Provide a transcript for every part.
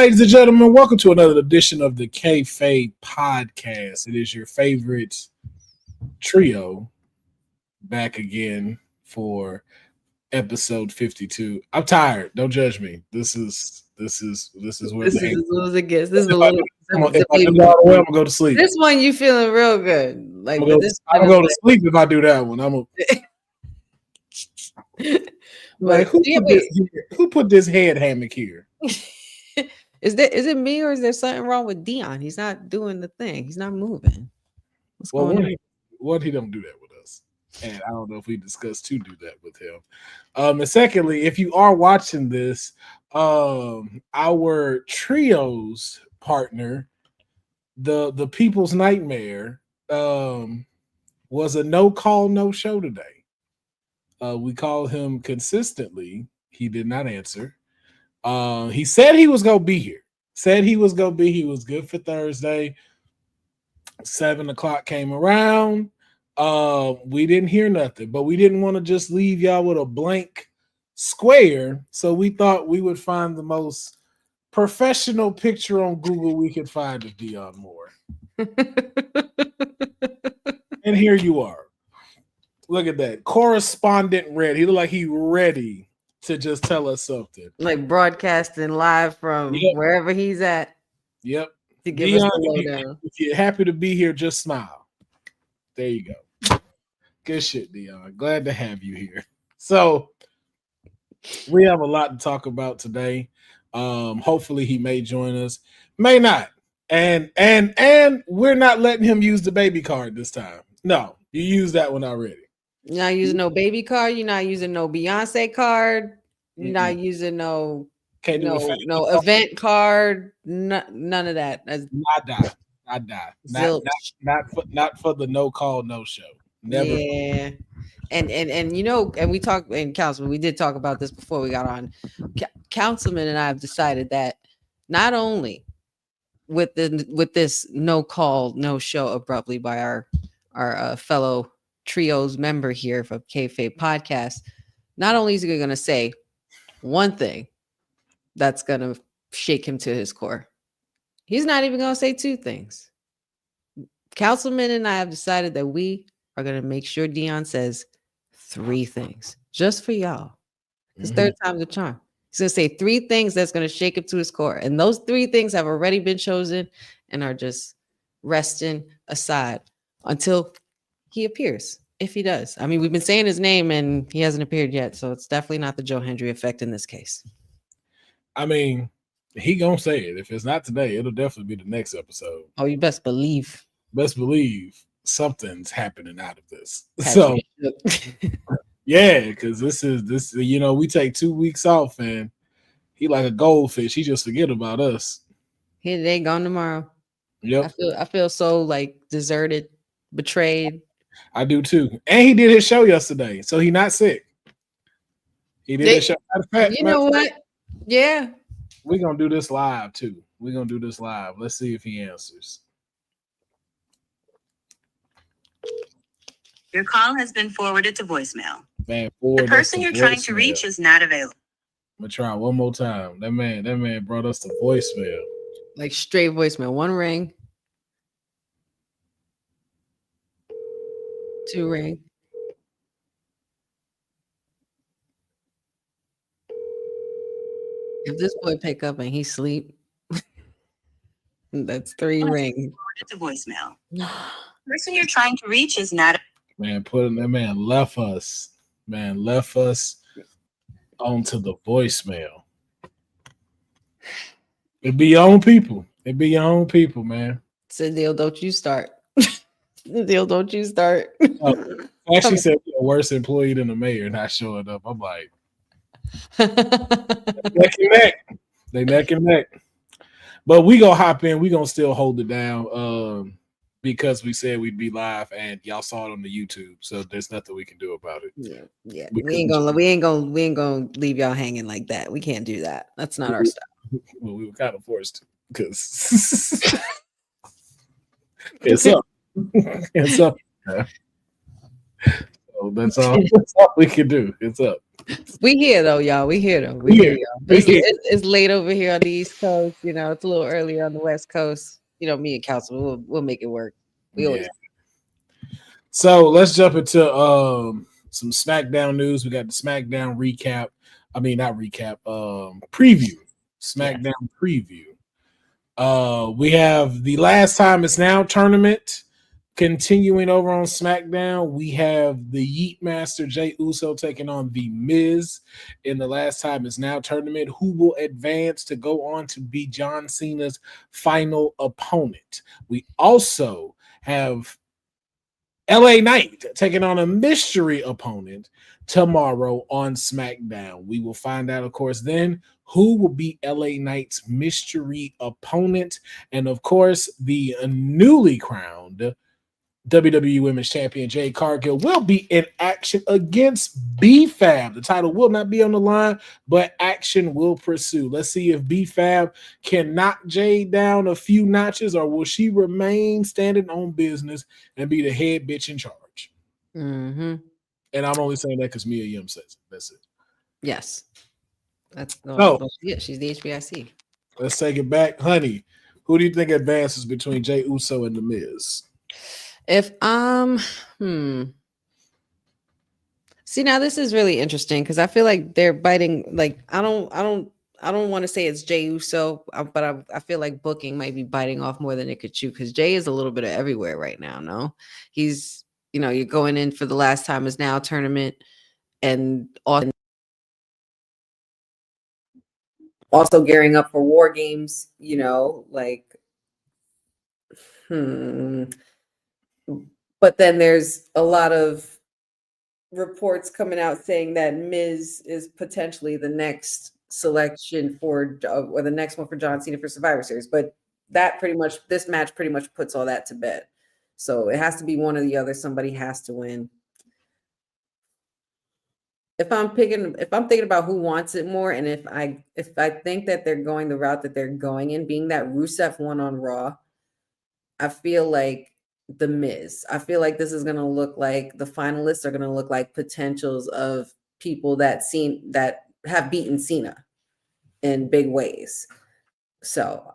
ladies and gentlemen, welcome to another edition of the Kayfabe Podcast. It is your favorite trio back again for episode 52. I'm tired. Don't judge me. This is where this is as low as it gets. This is the little. If I do that way, I'm gonna go to sleep. This one you feeling real good. Like I'm gonna go to sleep if I do that one. Like who put this head hammock here? Is it me or is there something wrong with Deonne? He's not doing the thing. He's not moving. What's going on? He don't do that with us, and I don't know if we discussed to do that with him. And secondly, if you are watching this, our trios partner, the People's Nightmare, was a no call, no show today. We called him consistently. He did not answer. He said he was gonna be here. He was good for Thursday. 7 o'clock came around. We didn't hear nothing, but we didn't want to just leave y'all with a blank square. So we thought we would find the most professional picture on Google we could find of Deonne Moore. And here you are. Look at that. Correspondent ready. He looked like he ready to just tell us something. Like broadcasting live from wherever he's at. Yep. To give us the lowdown. If you're happy to be here, just smile. There you go. Good shit, Deonne. Glad to have you here. So we have a lot to talk about today. Hopefully he may join us. May not. And we're not letting him use the baby card this time. No, you used that one already. You're not using no baby card. You're not using no Beyonce card. You're not using no event card. None of that. Not for the no call, no show. Never. Yeah. And we talked in Councilman. We did talk about this before we got on. Councilman and I have decided that not only with this no call, no show abruptly by our fellow trios member here for Kayfabe Podcast, not only is he going to say one thing that's going to shake him to his core, he's not even going to say two things. Councilman and I have decided that we are going to make sure Deonne says three things just for y'all. His third time's a charm. He's going to say three things that's going to shake him to his core. And those three things have already been chosen and are just resting aside until he appears, if he does. I mean, we've been saying his name and he hasn't appeared yet, so it's definitely not the Joe Hendry effect in this case. I mean, he gonna say it. If it's not today, it'll definitely be the next episode. Oh, you best believe. Something's happening out of this. So yeah, because this, we take 2 weeks off and he like a goldfish. He just forget about us. They gone tomorrow. Yep. I feel so like deserted, betrayed. I do too. And he did his show yesterday, so he's not sick. He did his show. You know what? Yeah. We're going to do this live too. Let's see if he answers. Your call has been forwarded to voicemail. Man, the person you're trying to reach is not available. I'm going to try one more time. That man brought us to voicemail. Like straight voicemail. One ring. 2 ring. If this boy pick up and he sleep, that's 3 ring. To voicemail. The person you're trying to reach is not. Man, that man left us. Onto the voicemail. It be your own people. Man. Cedille, don't you start. Don't you start. Actually said you're a worse employee than the mayor not showing up. I'm like, they neck and neck. But we gonna hop in. We gonna still hold it down because we said we'd be live and y'all saw it on the YouTube. So there's nothing we can do about it. Yeah. We ain't gonna leave y'all hanging like that. We can't do that. That's not our style. Well, we were kind of forced to because it's up. It's up. So that's all we can do. It's up. We here though, y'all. We here though. We Yeah, here, y'all. It's late over here on the East Coast. You know, it's a little earlier on the West Coast. You know, me and Council, we'll make it work. We always. So let's jump into some SmackDown news. We got the SmackDown recap. I mean, not recap. Preview. SmackDown preview. We have the Last Time Is Now tournament continuing over on SmackDown. We have the Yeet Master Jey Uso taking on the Miz in the Last Time Is Now tournament, who will advance to go on to be John Cena's final opponent. We also have LA Knight taking on a mystery opponent tomorrow on SmackDown. We will find out, of course, then who will be LA Knight's mystery opponent. And of course, the newly crowned WWE Women's Champion Jade Cargill will be in action against B-Fab. The title will not be on the line, but action will pursue. Let's see if B-Fab can knock Jade down a few notches, or will she remain standing on business and be the head bitch in charge? Mm-hmm. And I'm only saying that because Mia Yim says it. That's it. Yes. That's she's the HBIC. Let's take it back. Honey, who do you think advances between Jey Uso and The Miz? If see, now this is really interesting because I feel like they're biting. Like I don't want to say it's Jey Uso, but I feel like booking might be biting off more than it could chew because Jay is a little bit of everywhere right now. No, he's you're going in for the Last Time Is Now tournament, and also gearing up for War Games. But then there's a lot of reports coming out saying that Miz is potentially the next selection or the next one for John Cena for Survivor Series. But this match pretty much puts all that to bed. So it has to be one or the other. Somebody has to win. If I'm thinking about who wants it more, and if I think that they're going the route that they're going in, being that Rusev won on Raw, I feel like The Miz. I feel like this is going to look like the finalists are going to look like potentials of people that have beaten Cena in big ways. So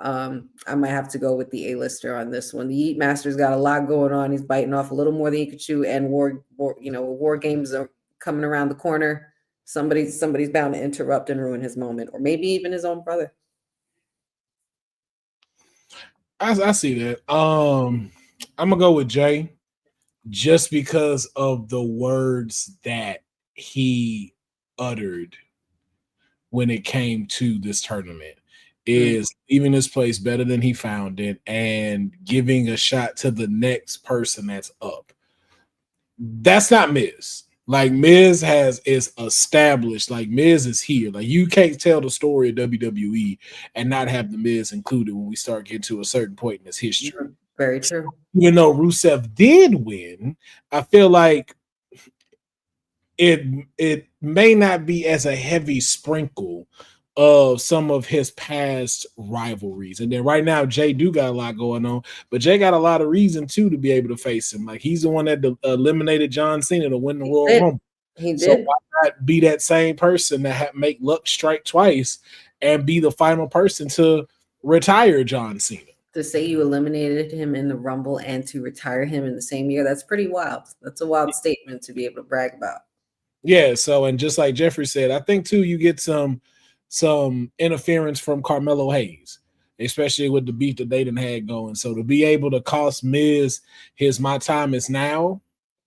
I might have to go with the A-lister on this one. The Yeet Master's got a lot going on. He's biting off a little more than he could chew, and war games are coming around the corner. Somebody's bound to interrupt and ruin his moment, or maybe even his own brother. I see that. I'm gonna go with Jay just because of the words that he uttered when it came to this tournament. Is leaving this place better than he found it and giving a shot to the next person that's up. That's not Miz. Like Miz is established. Like Miz is here. Like you can't tell the story of WWE and not have the Miz included when we start getting to a certain point in his history. Very true. Even though Rusev did win, I feel like it may not be as a heavy sprinkle of some of his past rivalries. And then right now, Jay do got a lot going on, but Jay got a lot of reason too to be able to face him. Like he's the one that eliminated John Cena to win the Royal Rumble. He did. So why not be that same person that make luck strike twice and be the final person to retire John Cena? To say you eliminated him in the Rumble and to retire him in the same year, that's pretty wild. That's a wild statement to be able to brag about. Yeah, so and just like Jeffrey said, I think too you get some interference from Carmelo Hayes, especially with the beef that they done had going. So to be able to cost Miz his My Time Is Now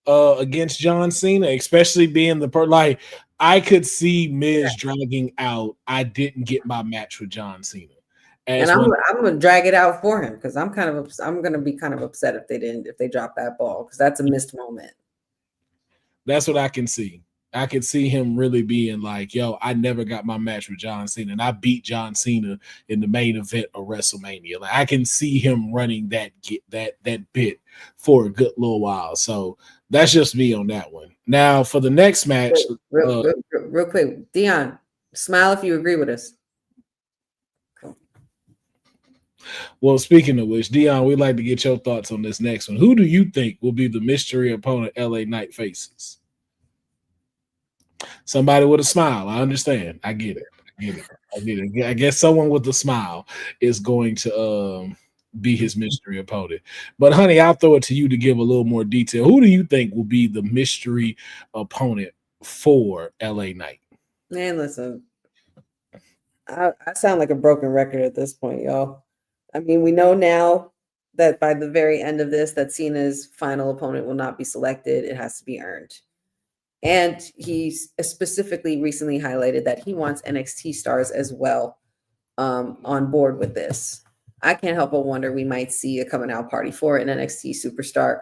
against John Cena, especially being like I could see Miz dragging out. I didn't get my match with John Cena, and I'm gonna drag it out for him because I'm gonna be kind of upset if they drop that ball because that's a missed moment. That's what I can see. I could see him really being like, yo, I never got my match with John Cena, and I beat John Cena in the main event of WrestleMania. Like I can see him running that bit for a good little while. So that's just me on that one. Now for the next match, real quick, Deonne, smile if you agree with us. Cool. Well, speaking of which, Deonne, we'd like to get your thoughts on this next one. Who do you think will be the mystery opponent LA Knight faces? Somebody with a smile. I understand. I get it. I get it. I guess someone with a smile is going to be his mystery opponent. But honey, I'll throw it to you to give a little more detail. Who do you think will be the mystery opponent for LA Knight? Man, listen, I sound like a broken record at this point, y'all. I mean, we know now that by the very end of this, that Cena's final opponent will not be selected. It has to be earned. And he specifically recently highlighted that he wants NXT stars as well on board with this. I can't help but wonder we might see a coming out party for an NXT superstar,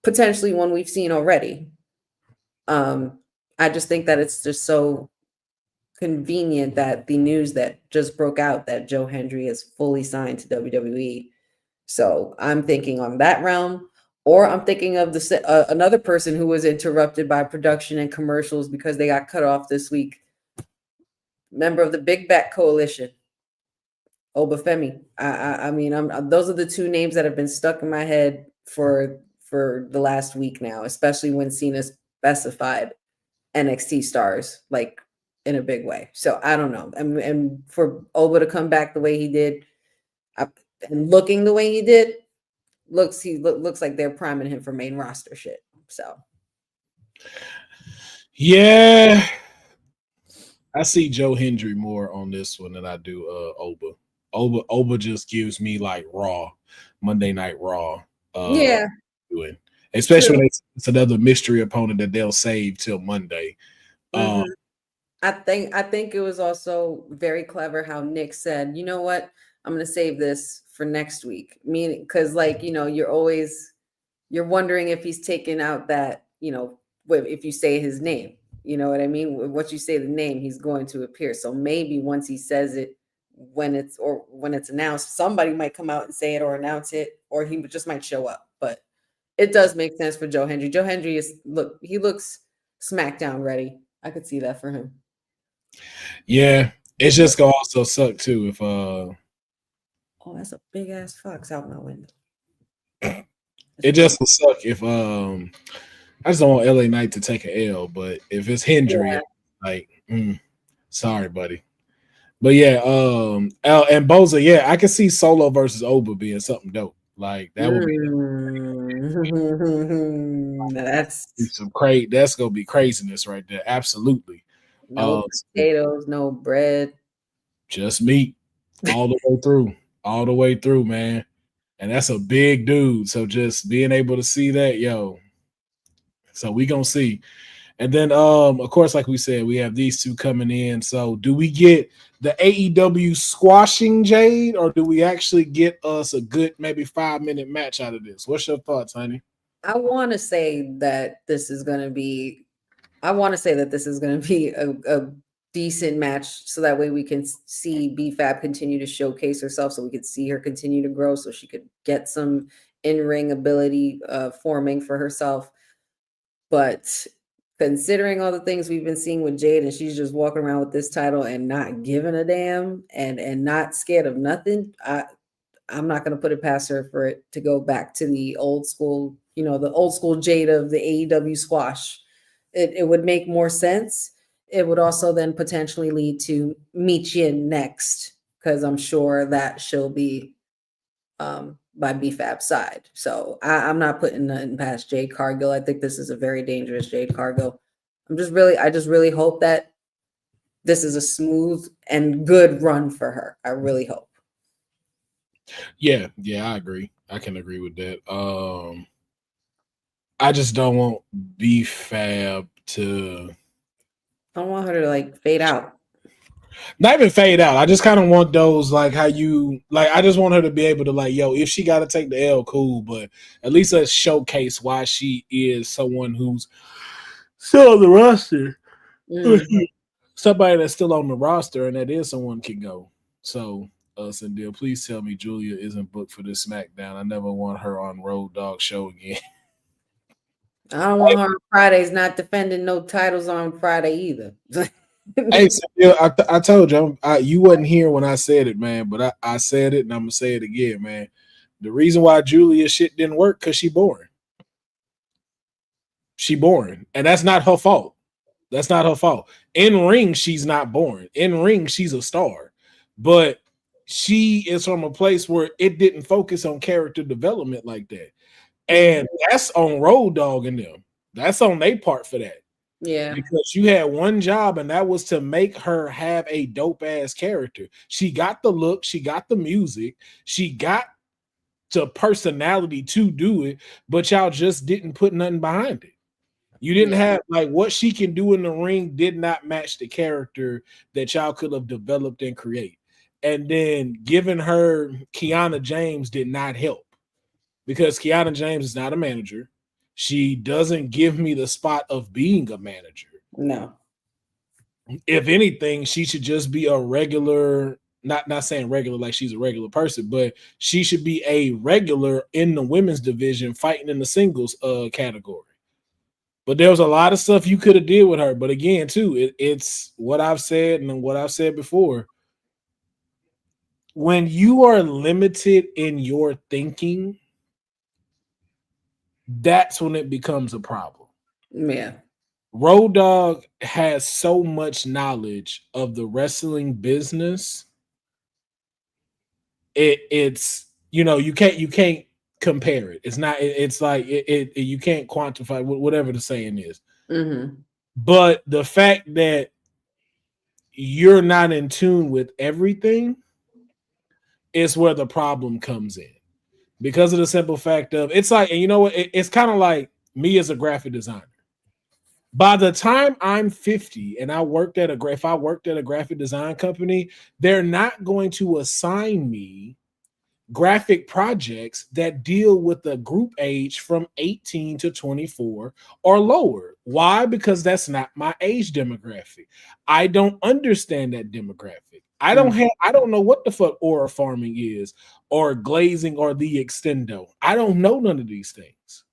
potentially one we've seen already. I just think that it's just so convenient that the news that just broke out that Joe Hendry is fully signed to WWE. So I'm thinking on that realm, or I'm thinking of another person who was interrupted by production and commercials because they got cut off this week. Member of the Big Back Coalition, Obafemi. I mean, those are the two names that have been stuck in my head for the last week now, especially when Cena specified NXT stars like in a big way. So I don't know. And for Oba to come back the way he did, and looking the way he did, looks like they're priming him for main roster shit. So yeah, I see Joe Hendry more on this one than I do Oba. Oba just gives me like Raw, Monday Night Raw. Yeah, doing, especially when it's another mystery opponent that they'll save till Monday. I think it was also very clever how Nick said, you know what, I'm gonna save this for next week. Meaning, because like, you know, you're wondering if he's taken out that, you know, if you say his name, you know what I mean? Once you say the name, he's going to appear. So maybe once he says it, when it's announced, somebody might come out and say it or announce it, or he just might show up. But it does make sense for Joe Hendry. Joe Hendry he looks SmackDown ready. I could see that for him. Yeah, it's just gonna also suck too if oh, that's a big ass fox out my window. It just will suck if I just don't want LA Knight to take an L, but if it's Hendry, like sorry, buddy. But yeah, and Boza, yeah, I can see Solo versus Oba being something dope. Like that would be that's that's gonna be craziness right there. Absolutely. No potatoes, no bread. Just meat all the way through, man. And that's a big dude. So just being able to see that, yo. So we gonna see. And then of course, like we said, we have these two coming in. So do we get the AEW squashing Jade, or do we actually get us a good maybe 5-minute match out of this? What's your thoughts, honey? I want to say that this is going to be a decent match, so that way we can see BFAB continue to showcase herself, so we could see her continue to grow, so she could get some in-ring ability forming for herself. But considering all the things we've been seeing with Jade, and she's just walking around with this title and not giving a damn and not scared of nothing, I'm not going to put it past her for it to go back to the old school, you know, the old school Jade of the AEW squash. It would make more sense. It would also then potentially lead to Michin next, because I'm sure that she'll be by BFAB's side. So I'm not putting nothing past Jade Cargill. I think this is a very dangerous Jade Cargill. I just really hope that this is a smooth and good run for her. I really hope. Yeah, I agree. I can agree with that. I just don't want BFAB to. I don't want her to like fade out. Not even fade out. I just kind of want those like how you like. I just want her to be able to like, yo, if she got to take the L, cool. But at least let's showcase why she is someone who's still on the roster. Mm-hmm. Somebody that's still on the roster, and that is someone can go. So, Sandil, please tell me Julia isn't booked for this SmackDown. I never want her on Road Dogg show again. I don't want her on Fridays not defending no titles on Friday either. Hey, Sandil, I told you, you wasn't here when I said it, man, but I said it, and I'm going to say it again, man. The reason why Julia shit didn't work, because she boring. She boring, and that's not her fault. That's not her fault. In ring, she's not boring. In ring, she's a star. But she is from a place where it didn't focus on character development like that. And that's on Road Dogg and them. That's on their part for that. Yeah. Because you had one job, and that was to make her have a dope ass character. She got the look, she got the music, she got the personality to do it, but y'all just didn't put nothing behind it. You didn't have like what she can do in the ring did not match the character that y'all could have developed and create. And then giving her Kiana James did not help because Kiana James is not a manager. She doesn't give me the spot of being a manager. No. If anything, she should just be a regular, not saying regular like she's a regular person, but she should be a regular in the women's division fighting in the singles category. But there was a lot of stuff you could have did with her. But again, too, it's what I've said and what I've said before. When you are limited in your thinking, that's when it becomes a problem. Yeah. Road Dogg has so much knowledge of the wrestling business. It's you can't compare it. It's not. It's like you can't quantify whatever the saying is. Mm-hmm. But the fact that you're not in tune with everything is where the problem comes in. Because of the simple fact of it's like, and you know what? It's kind of like me as a graphic designer. By the time I'm 50 and if I worked at a graphic design company, they're not going to assign me graphic projects that deal with the group age from 18 to 24 or lower. Why? Because that's not my age demographic. I don't understand that demographic. I don't know what the fuck aura farming is or glazing or the extendo. I don't know none of these things.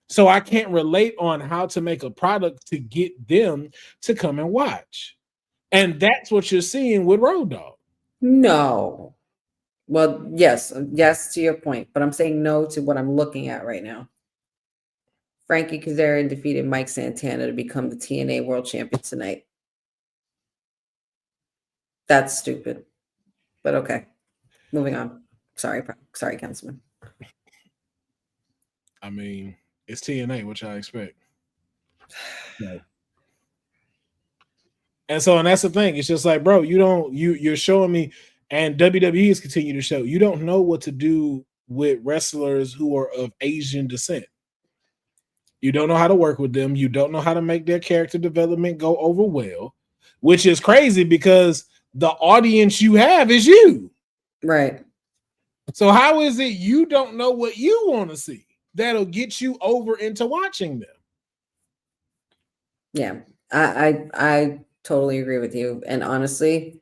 So I can't relate on how to make a product to get them to come and watch. And that's what you're seeing with Road Dogg. No. Well, yes to your point, but I'm saying no to what I'm looking at right now. Frankie Kazarian defeated Mike Santana to become the TNA World Champion tonight. That's stupid. But okay. Moving on. Sorry, Councilman. I mean, it's TNA, which I expect. No. And that's the thing. It's just like, bro, you're showing me, and WWE is continue to show you don't know what to do with wrestlers who are of Asian descent. You don't know how to work with them. You don't know how to make their character development go over well, which is crazy because the audience you have is you. Right. So how is it you don't know what you want to see that'll get you over into watching them? Yeah, I totally agree with you. And honestly,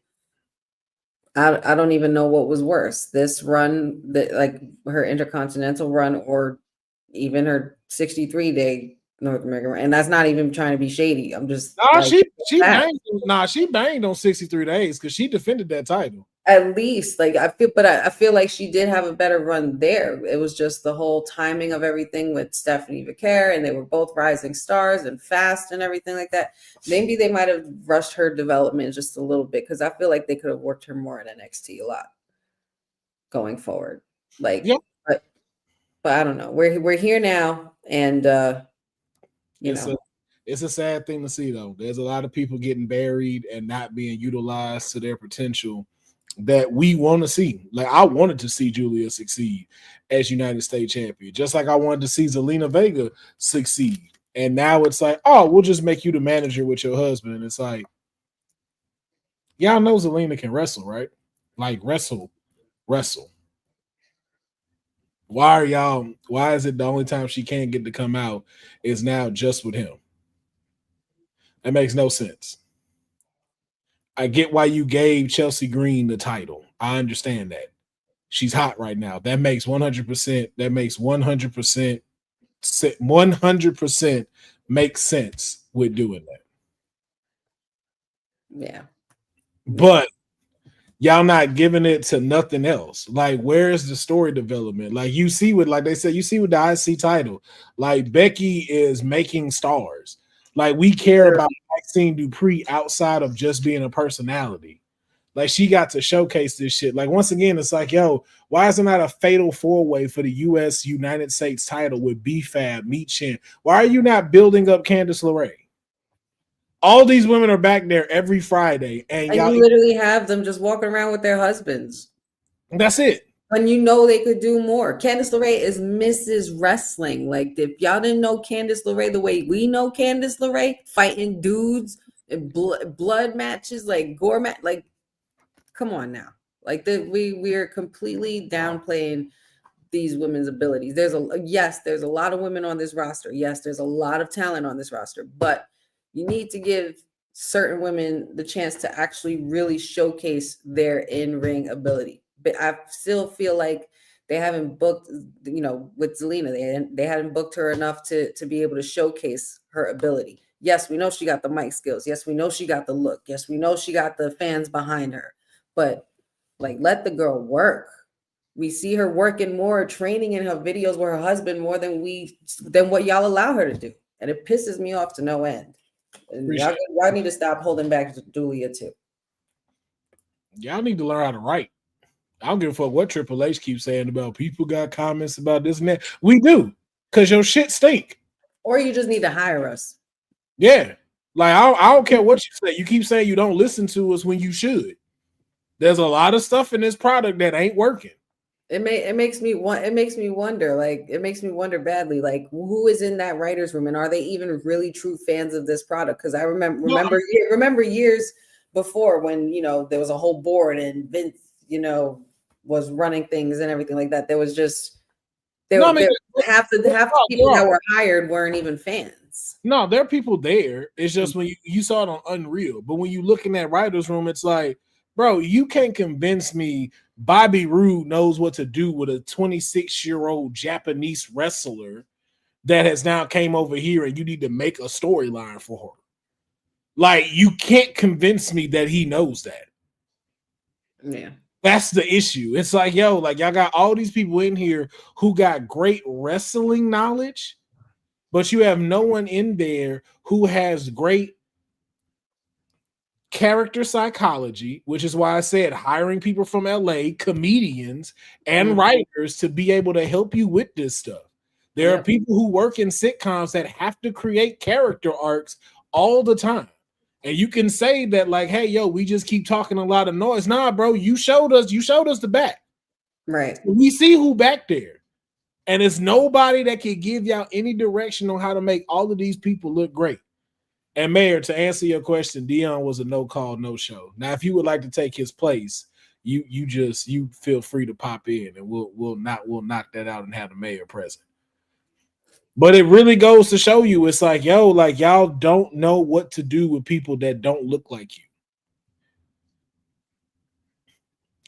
I don't even know what was worse. This run, like her Intercontinental run, or even her 63-day North American run. And that's not even trying to be shady. I'm just she banged on 63 days because she defended that title. At least, like I feel like she did have a better run there. It was just the whole timing of everything with Stephanie Vicaire, and they were both rising stars and fast and everything like that. Maybe they might have rushed her development just a little bit because I feel like they could have worked her more in NXT a lot going forward. Like, yeah. but I don't know. We're here now, and it's a sad thing to see though. There's a lot of people getting buried and not being utilized to their potential that we want to see. Like I wanted to see Julia succeed as United States champion, just like I wanted to see Zelina Vega succeed. And now it's like, oh, we'll just make you the manager with your husband. And it's like, y'all know Zelina can wrestle, right? Like wrestle. Why is it the only time she can't get to come out is now just with him? That makes no sense. I get why you gave Chelsea Green the title. I understand that. She's hot right now. That makes 100%. That makes 100% makes sense with doing that. Yeah. But y'all not giving it to nothing else. Like, where's the story development? Like you see with, like they said, you see with the IC title, like Becky is making stars. Like we care about Maxine Dupree outside of just being a personality. Like she got to showcase this shit. Like once again, it's like, yo, why is it not a fatal four-way for the U.S. United States title with B-Fab, Meat Chin? Why are you not building up Candice LeRae? All these women are back there every Friday, and you y'all literally have them just walking around with their husbands. That's it. When you know they could do more. Candice LeRae is Mrs. Wrestling. Like if y'all didn't know Candice LeRae the way we know Candice LeRae, fighting dudes and blood matches, like gore match, like come on now. Like we are completely downplaying these women's abilities. There's a lot of women on this roster. Yes, there's a lot of talent on this roster, but you need to give certain women the chance to actually really showcase their in-ring ability. But I still feel like they haven't booked, with Zelina, they hadn't booked her enough to be able to showcase her ability. Yes, we know she got the mic skills. Yes, we know she got the look. Yes, we know she got the fans behind her. But like, let the girl work. We see her working more, training in her videos with her husband more than what y'all allow her to do, and it pisses me off to no end. And y'all need to stop holding back Julia too. Y'all need to learn how to write. I don't give a fuck what Triple H keeps saying about people got comments about this and that. We do, because your shit stink. Or you just need to hire us. Yeah. Like, I don't care what you say. You keep saying you don't listen to us when you should. There's a lot of stuff in this product that ain't working. It makes me wonder. Like, it makes me wonder badly. Like, who is in that writer's room, and are they even really true fans of this product? Because I remember years before when there was a whole board and Vince was running things and everything like that. There was just half the people that were hired weren't even fans. No, there are people there. It's just when you saw it on Unreal, but when you look in that writer's room, it's like, bro, you can't convince me Bobby Roode knows what to do with a 26-year-old Japanese wrestler that has now came over here, and you need to make a storyline for her. Like, you can't convince me that he knows that. Yeah. That's the issue. It's like, yo, like y'all got all these people in here who got great wrestling knowledge, but you have no one in there who has great character psychology, which is why I said hiring people from LA, comedians and writers to be able to help you with this stuff. There are people who work in sitcoms that have to create character arcs all the time. And you can say that, like, hey, yo, we just keep talking a lot of noise. Nah, bro, you showed us the back. Right. So we see who back there. And it's nobody that can give y'all any direction on how to make all of these people look great. And Mayor, to answer your question, Deonne was a no call, no show. Now, if you would like to take his place, you feel free to pop in, and we'll knock that out and have the mayor present. But it really goes to show you, it's like, yo, like y'all don't know what to do with people that don't look like you.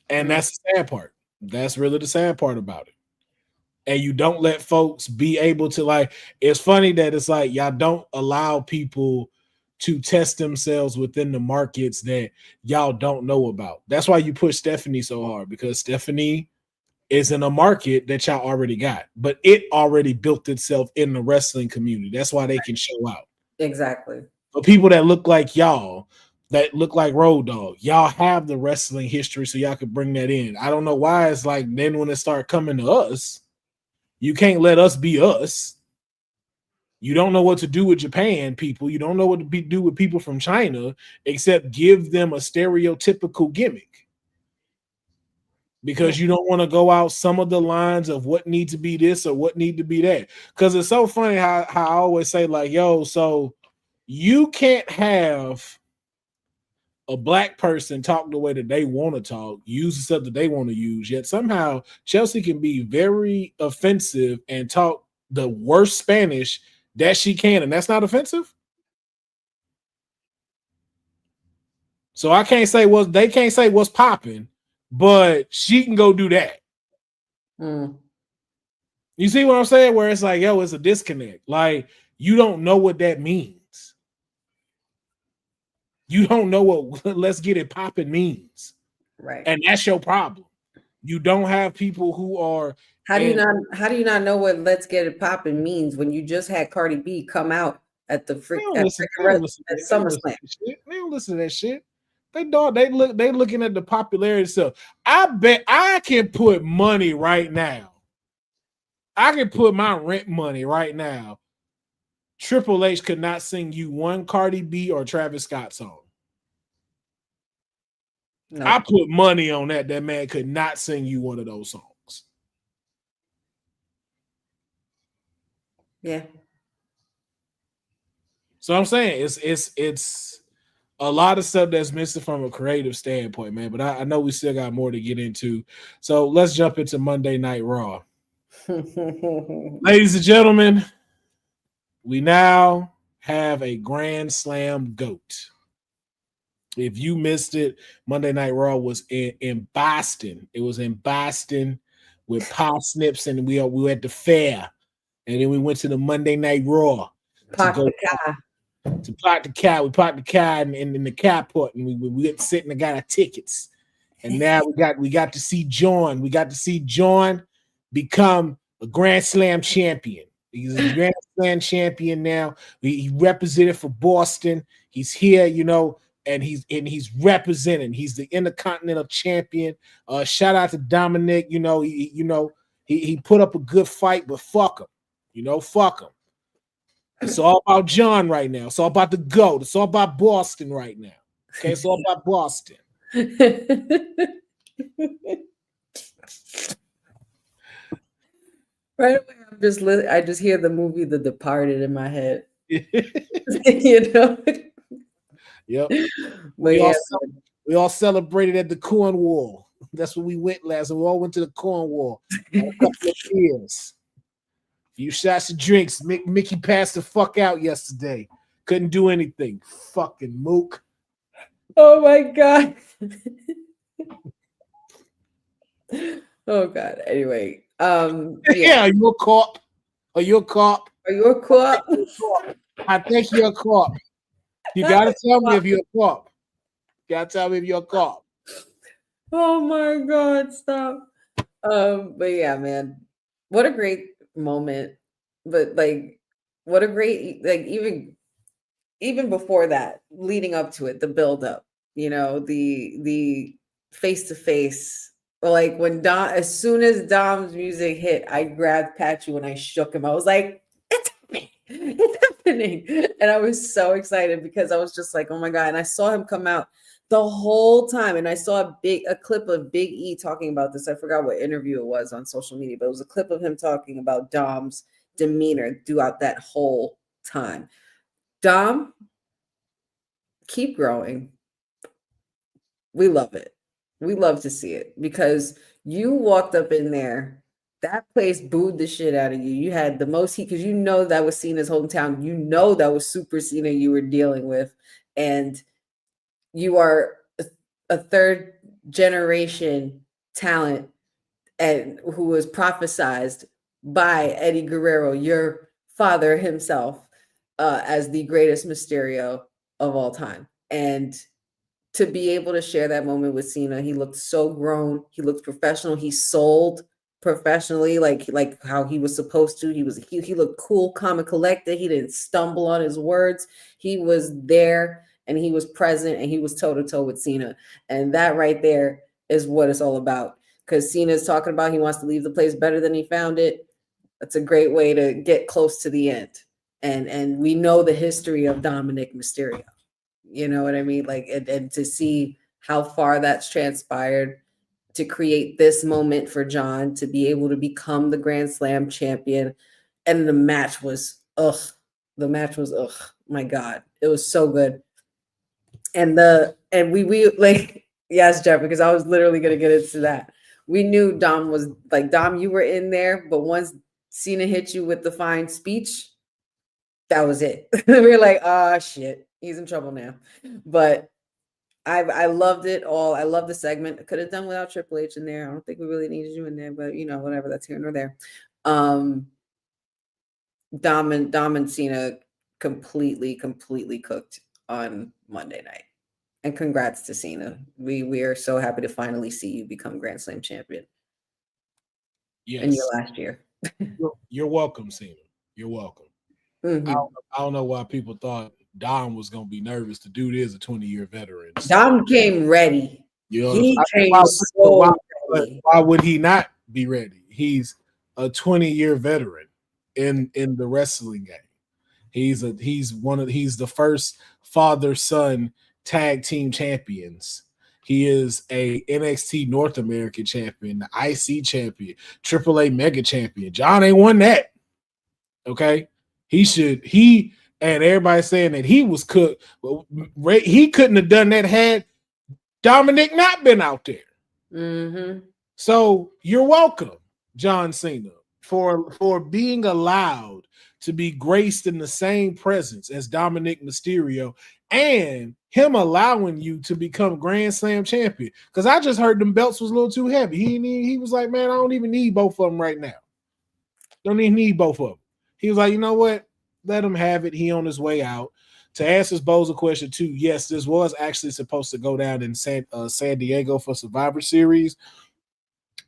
And that's the sad part. That's really the sad part about it. And you don't let folks be able to, like, it's funny that it's like y'all don't allow people to test themselves within the markets that y'all don't know about. That's why you push Stephanie so hard, because Stephanie is in a market that y'all already got, but it already built itself in the wrestling community. That's why they can show out. Exactly. But people that look like y'all, that look like Road Dogg, y'all have the wrestling history, so y'all could bring that in. I don't know why it's like then when it start coming to us, you can't let us be us. You don't know what to do with Japan people. You don't know what to do with people from China, except give them a stereotypical gimmick. Because you don't want to go out some of the lines of what needs to be this or what need to be that. Because it's so funny how I always say, like, yo, so you can't have a black person talk the way that they want to talk, use the stuff that they want to use, yet somehow Chelsea can be very offensive and talk the worst Spanish that she can, and that's not offensive. So I can't say they can't say what's popping, but she can go do that. You see what I'm saying? Where it's like, yo, it's a disconnect. Like, you don't know what that means. You don't know what let's get it popping means. Right. And that's your problem. You don't have people who are how do you not know what let's get it popping means when you just had Cardi B come out at the They freak don't at, listen. freaking They don't Res- listen. at They don't listen SummerSlam. to that shit. They don't listen to that shit. They don't. They look. They looking at the popularity stuff. I bet I can put money right now. I can put my rent money right now. Triple H could not sing you one Cardi B or Travis Scott song. I No, put money on that. That man could not sing you one of those songs. yeah, So I'm saying it's a lot of stuff that's missing from a creative standpoint, man. But I know we still got more to get into. So let's jump into Monday Night Raw. Ladies and gentlemen, we now have a Grand Slam GOAT. If you missed it, Monday Night Raw was in Boston. It was in Boston with Pop Snips, and we were at the fair. And then we went to the Monday Night Raw to Park go the car. to park the car. We parked the car in the carport, and we went to sit and got our tickets. And now we got to see John. We got to see John become a Grand Slam champion. He's a Grand Slam champion now. He represented for Boston. He's here, and he's representing. He's the Intercontinental champion. Shout out to Dominic. He put up a good fight, but fuck him. Fuck him. It's all about John right now. It's all about the GOAT. It's all about Boston right now. Okay, it's all about Boston. Right away, I just hear the movie The Departed in my head. Yep. But yeah, We all celebrated at the Corn Wall. That's where we went last. We all went to the Corn Wall. A couple of beers. Few shots of drinks. Mickey passed the fuck out yesterday. Couldn't do anything. Fucking mook. oh my god. Oh god. Anyway, Yeah, are you a cop? Are you a cop? Are you a cop? I think you're a cop. You gotta tell me if you're a cop. You gotta tell me if you're a cop. Oh my god, stop. But yeah, man, what a great moment. But like, what a great, like, even before that, leading up to it, the build up, the face to face. Like when as soon as Dom's music hit, I grabbed Patrick and I shook him. I was like, it's happening. It's happening. And I was so excited because I was just like, oh my God. And I saw him come out the whole time. And I saw a clip of Big E talking about this. I forgot what interview it was on social media, but it was a clip of him talking about Dom's demeanor throughout that whole time. Dom, keep growing. We love it. We love to see it because you walked up in there. That place booed the shit out of you. You had the most heat because that was Cena's hometown. That was Super Cena you were dealing with. And you are a third generation talent and who was prophesized by Eddie Guerrero, your father himself, as the greatest Mysterio of all time. And to be able to share that moment with Cena, he looked so grown. He looked professional. He sold professionally, like how he was supposed to. He looked cool, calm, and collected. He didn't stumble on his words. He was there and he was present and he was toe to toe with Cena. And that right there is what it's all about. Because Cena's talking about he wants to leave the place better than he found it. That's a great way to get close to the end. And we know the history of Dominic Mysterio. You know what I mean? Like, and to see how far that's transpired to create this moment for John to be able to become the Grand Slam champion. And the match was, my God, it was so good. And we like, yes, Jeff, because I was literally going to get into that. We knew Dom was like, Dom, you were in there, but once Cena hit you with the fine speech, that was it. We were like, oh shit, he's in trouble now. But I loved it all. I love the segment. I could have done without Triple H in there. I don't think we really needed you in there, but whatever, that's here nor there. Dom and Cena completely cooked on Monday night. And congrats to Cena. We are so happy to finally see you become Grand Slam champion. Yes. In your last year. You're welcome, Cena. You're welcome. I don't know why people thought Dom was going to be nervous. The dude is a 20-year veteran. So, Dom came ready. you know, He came why, so ready. why would he not be ready? He's a 20-year veteran in the wrestling game. He's the first father-son tag team champions. He is a NXT North American champion, the IC champion, AAA Mega champion. John ain't won that. Okay, he and everybody saying that he was cooked. Well, he couldn't have done that had Dominic not been out there. Mm-hmm. So you're welcome, John Cena, for being allowed to be graced in the same presence as Dominic Mysterio and him allowing you to become Grand Slam champion. Because I just heard them belts was a little too heavy. He was like, man, I don't even need both of them right now. Don't even need both of them. He was like, you know what? Let him have it. He on his way out. To answer Bo's question too, yes, this was actually supposed to go down in San Diego for Survivor Series.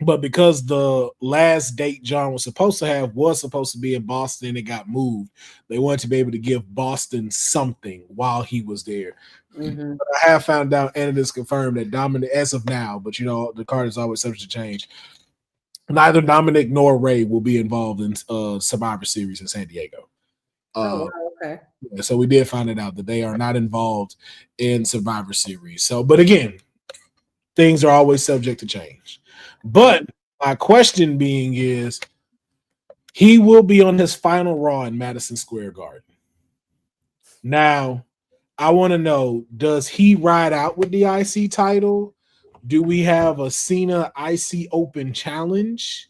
But because the last date John was supposed to be in Boston, it got moved. They wanted to be able to give Boston something while he was there. Mm-hmm. But I have found out, and it is confirmed that Dominic, as of now, but you know, the card is always subject to change. Neither Dominic nor Ray will be involved in Survivor Series in San Diego. Okay. So we did find it out that they are not involved in Survivor Series. So, but again, things are always subject to change. But my question being is, he will be on his final Raw in Madison Square Garden. Now, I want to know, does he ride out with the IC title? Do we have a Cena IC Open challenge?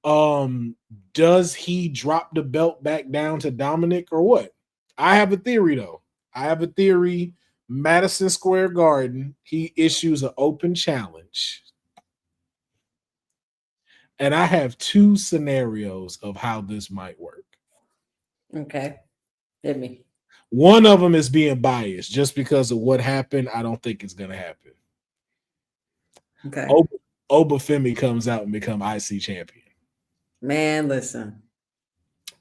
Does he drop the belt back down to Dominic or what? I have a theory though. Madison Square Garden, he issues an open challenge. And I have two scenarios of how this might work. Okay. Hit me. One of them is being biased just because of what happened. I don't think it's going to happen. Okay. Obafemi comes out and become IC champion. Man, listen.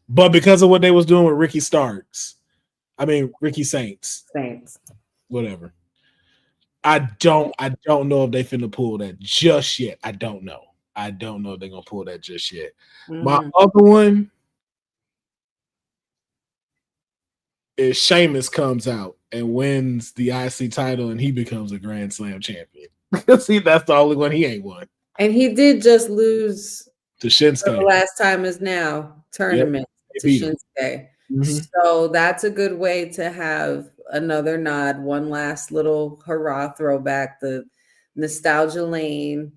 But because of what they was doing with Ricky Saints. Whatever. I don't know if they finna pull that just yet. I don't know if they're gonna pull that just yet. Mm-hmm. My other one is Sheamus comes out and wins the IC title and he becomes a Grand Slam champion. See, that's the only one he ain't won. And he did just lose to Shinsuke. The last time is now tournament to Shinsuke. Mm-hmm. So that's a good way to have another nod, one last little hurrah throwback, the nostalgia lane,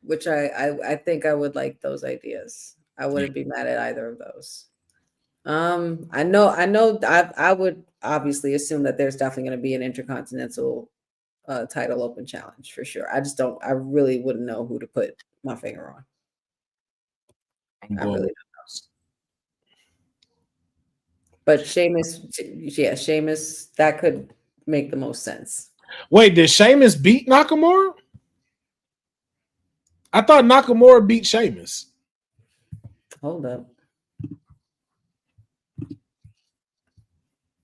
which I think I would like those ideas. I wouldn't be mad at either of those. I would obviously assume that there's definitely going to be an Intercontinental title open challenge for sure. I really wouldn't know who to put my finger on. I really don't know. But Sheamus, that could make the most sense. Wait, did Sheamus beat Nakamura? I thought Nakamura beat Sheamus. Hold up.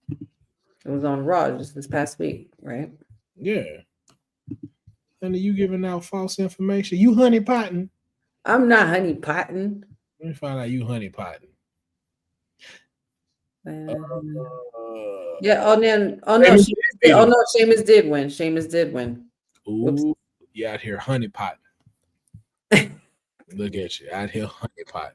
It was on Raw just this past week, right? Yeah. And you giving out false information. You honeypotting. I'm not honeypotting. Let me find out you honeypotting. Sheamus did win. Sheamus did win. Ooh, you out here honeypotting. Look at you out here honeypotting.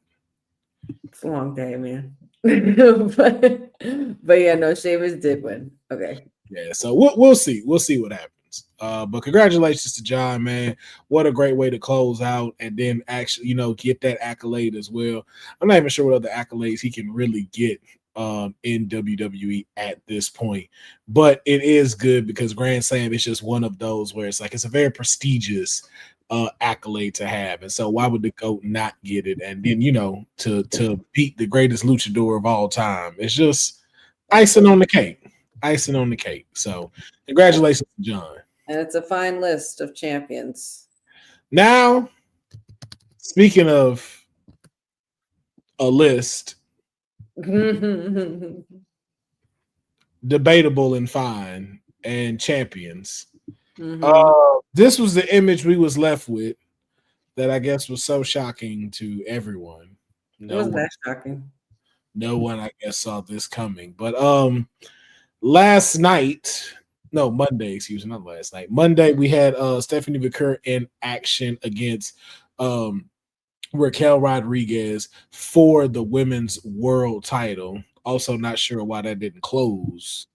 It's a long day, man. but yeah, no, Sheamus did win. Okay. Yeah, so we'll see. We'll see what happens. But congratulations to John, man. What a great way to close out and then actually, get that accolade as well. I'm not even sure what other accolades he can really get in WWE at this point, but it is good because Grand Slam is just one of those where it's a very prestigious accolade to have, and so why would the GOAT not get it? And then to beat the greatest luchador of all time, it's just icing on the cake. So congratulations to John, and it's a fine list of champions. Now, speaking of a list, debatable and fine, and champions. Mhm. This was the image we was left with that I guess was so shocking to everyone. It No wasn't one, that shocking. no one, I guess, saw this coming. But last night, no, Monday, excuse me, not last night. Monday, we had Stephanie McCurry in action against um Raquel Rodriguez for the women's world title. Also, not sure why that didn't close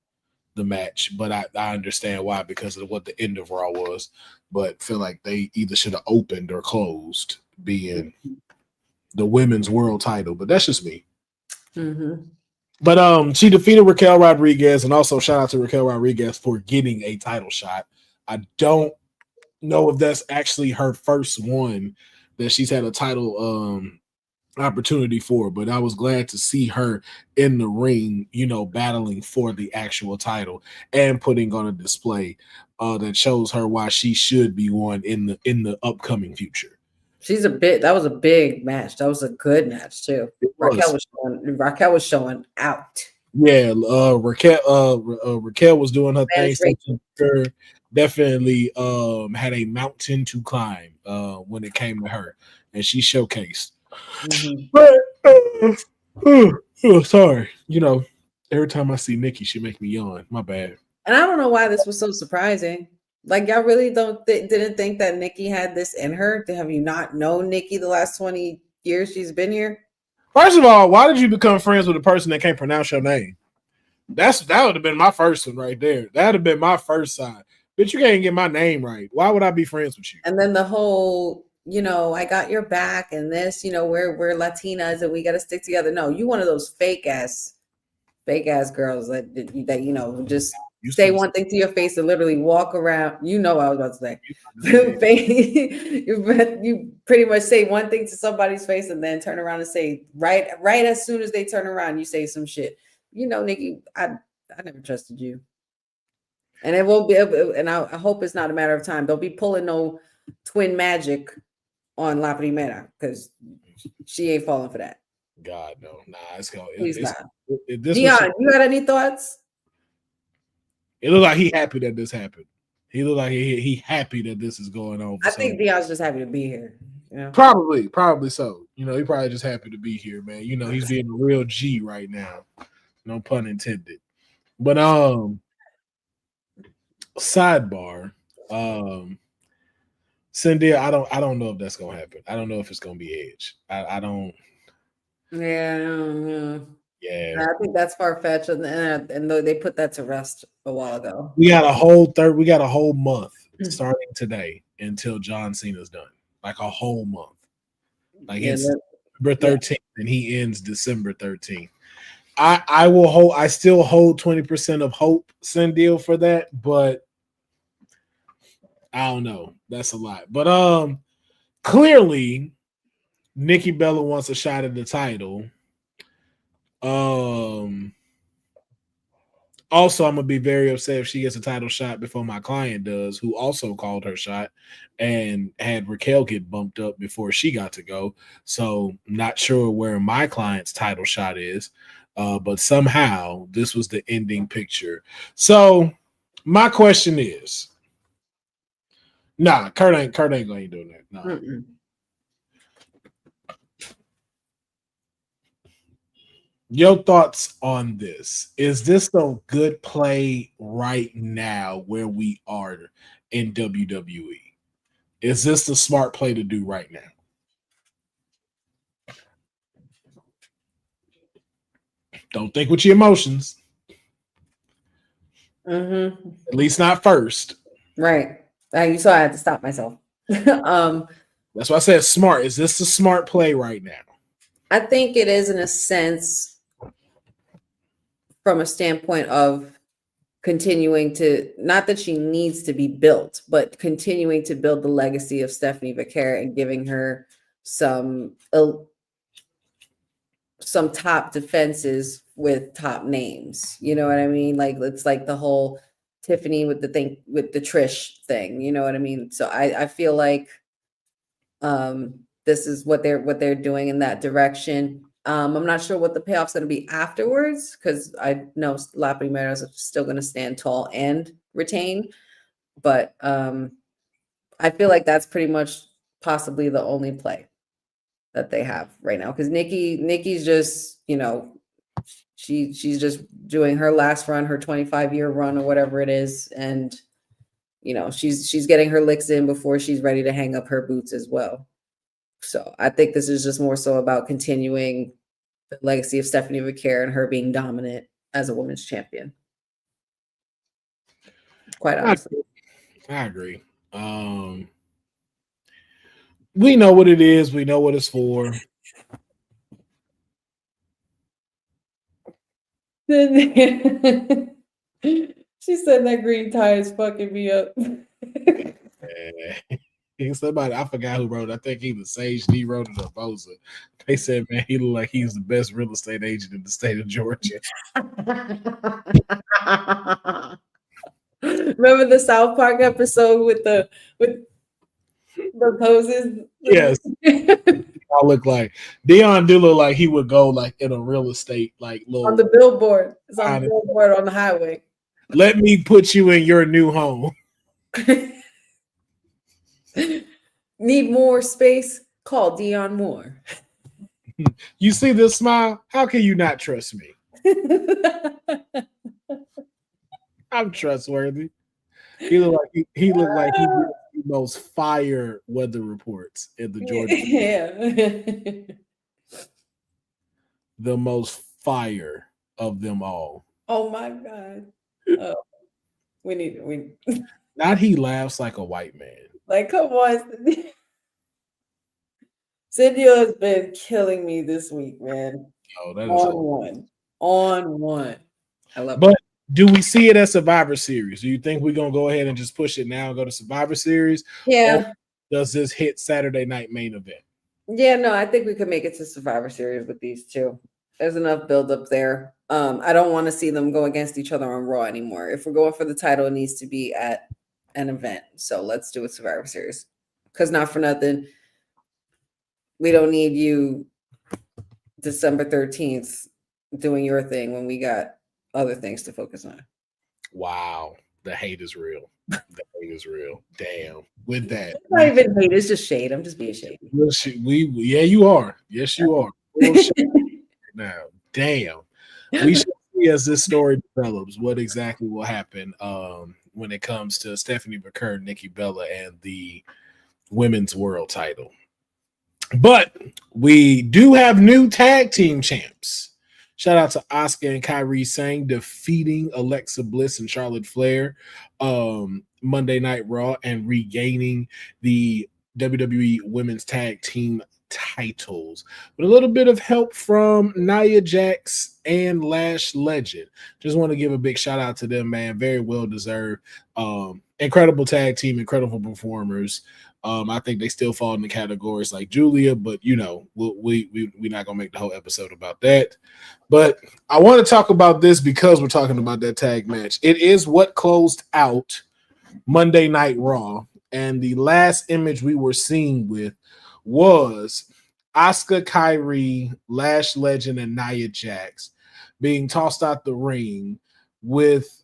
the match, but I understand why because of what the end of Raw was. But feel like they either should have opened or closed, being the women's world title. But that's just me. Mhm. But she defeated Raquel Rodriguez, and also shout out to Raquel Rodriguez for getting a title shot. I don't know if that's actually her first one that she's had a title opportunity for, but I was glad to see her in the ring, battling for the actual title and putting on a display that shows her why she should be one in the upcoming future. That was a big match. That was a good match too. It Raquel was. was showing out. Yeah, Raquel was doing her thing. Spanish Rachel. Definitely had a mountain to climb when it came to her, and she showcased. Mhm. But sorry, every time I see Nikki, she make me yawn. My bad. And I don't know why this was so surprising. Like y'all really didn't think that Nikki had this in her. Have you not known Nikki the last 20 years she's been here? First of all, why did you become friends with a person that can't pronounce your name? That would have been my first one right there. That would have been my first sign. Bitch, you can't get my name right. Why would I be friends with you? And then the whole, I got your back and this, we're Latinas and we got to stick together. No, you one of those fake ass girls that just say one thing to your face and literally walk around. You know what I was about to say. You pretty much say one thing to somebody's face and then turn around and say right as soon as they turn around, you say some shit. Nikki, I never trusted you. And it won't be, and I hope it's not a matter of time. They'll be pulling no twin magic on La Primera because she ain't falling for that. God, no. Nah, it's going. Please not. Deonne, you got any thoughts? It looked like he happy that this happened. He looked like he happy that this is going on. I think Deonne's just happy to be here. Probably so. He probably just happy to be here, man. He's being a real G right now. No pun intended. But sidebar, Cynthia, I don't know if that's gonna happen. I don't know if it's gonna be Edge. I don't. Yeah. Yeah, I think that's far fetched, and they put that to rest a while ago. we got a whole month starting today until John Cena's done. Like a whole month. Like it's December 13th, and he ends December 13th. I still hold 20% of hope, Cynthia, for that, but I don't know. That's a lot. But clearly Nikki Bella wants a shot at the title. Also, I'm gonna be very upset if she gets a title shot before my client does, who also called her shot and had Raquel get bumped up before she got to go. So, not sure where my client's title shot is, but somehow this was the ending picture. So, my question is, Kurt ain't gonna do that. Nah. Mm-mm. Your thoughts on this? Is this a good play right now where we are in WWE? Is this the smart play to do right now? Don't think with your emotions. Mm-hmm. At least not first. Right. You saw I had to stop myself. That's why I said smart. Is this the smart play right now? I think it is in a sense from a standpoint of continuing to, not that she needs to be built, but continuing to build the legacy of Stephanie Becerra and giving her some top defenses with top names. You know what I mean? Like it's like the whole Tiffany with the Trish thing. You know what I mean? So I feel like this is what they're doing in that direction. I'm not sure what the payoff's going to be afterwards because I know Lapping Meadows are still going to stand tall and retain. But I feel like that's pretty much possibly the only play that they have right now because Nikki's just, she's just doing her last run, her 25-year run or whatever it is, and she's getting her licks in before she's ready to hang up her boots as well. So I think this is just more so about continuing the legacy of Stephanie Vaquer and her being dominant as a women's champion. Quite honestly. I agree. We know what it is. We know what it's for. She said that green tie is fucking me up. Somebody, I forgot who wrote it. I think either Sage D wrote it or Boza. They said, man, he looked like he's the best real estate agent in the state of Georgia. Remember the South Park episode with the poses? Yes. I look like Deonne do look like he would go like in a real estate like little on the billboard. It's on the billboard on the highway. Let me put you in your new home. Need more space? Call Deonne Moore. You see this smile? How can you not trust me? I'm trustworthy. He looked like he did the most fire weather reports in the Georgia. Yeah. The most fire of them all. Oh my God. Oh, we Not he laughs like a white man. Like, come on. Cynthia has been killing me this week, man. Oh, that is on one. I love it. Do we see it as Survivor Series? Do you think we're going to go ahead and just push it now and go to Survivor Series? Yeah. Or does this hit Saturday night main event? Yeah, no, I think we could make it to Survivor Series with these two. There's enough build up there. I don't want to see them go against each other on Raw anymore. If we're going for the title, it needs to be at an event. So let's do a Survivor Series. Because not for nothing, we don't need you December 13th doing your thing when we got other things to focus on. Wow. The hate is real. The hate is real. Damn. With that. It's not even hate. It's just shade. I'm just being shady. Yeah, you are. Yes, you are. Now, damn. We should see as this story develops what exactly will happen when it comes to Stephanie Vaquer, Nikki Bella, and the women's world title. But we do have new tag team champs. Shout out to Asuka and Kairi Sane defeating Alexa Bliss and Charlotte Flair Monday Night Raw and regaining the WWE Women's Tag Team titles with a little bit of help from Nia Jax and Lash Legend. Just want to give a big shout out to them, man. Very well deserved. Incredible tag team, incredible performers. I think they still fall in the categories like Julia, but we're not gonna make the whole episode about that. But I want to talk about this because we're talking about that tag match. It is what closed out Monday Night Raw, and the last image we were seeing with was Asuka, Kairi, Lash Legend, and Nia Jax being tossed out the ring with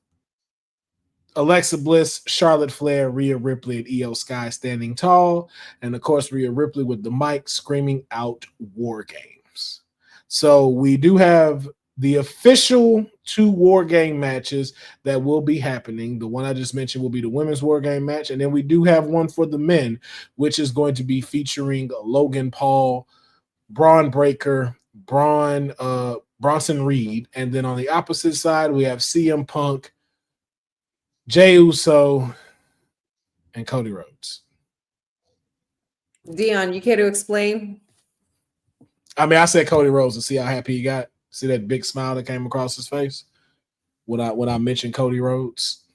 Alexa Bliss, Charlotte Flair, Rhea Ripley, and Io Sky standing tall. And of course, Rhea Ripley with the mic screaming out War Games. So we do have the official 2 War Game matches that will be happening. The one I just mentioned will be the women's War Game match. And then we do have one for the men, which is going to be featuring Logan Paul, Braun Breaker, Bronson Reed. And then on the opposite side, we have CM Punk, Jey Uso, and Cody Rhodes. Deonne, you care to explain? I mean, I said Cody Rhodes to see how happy he got. See that big smile that came across his face when I mentioned Cody Rhodes.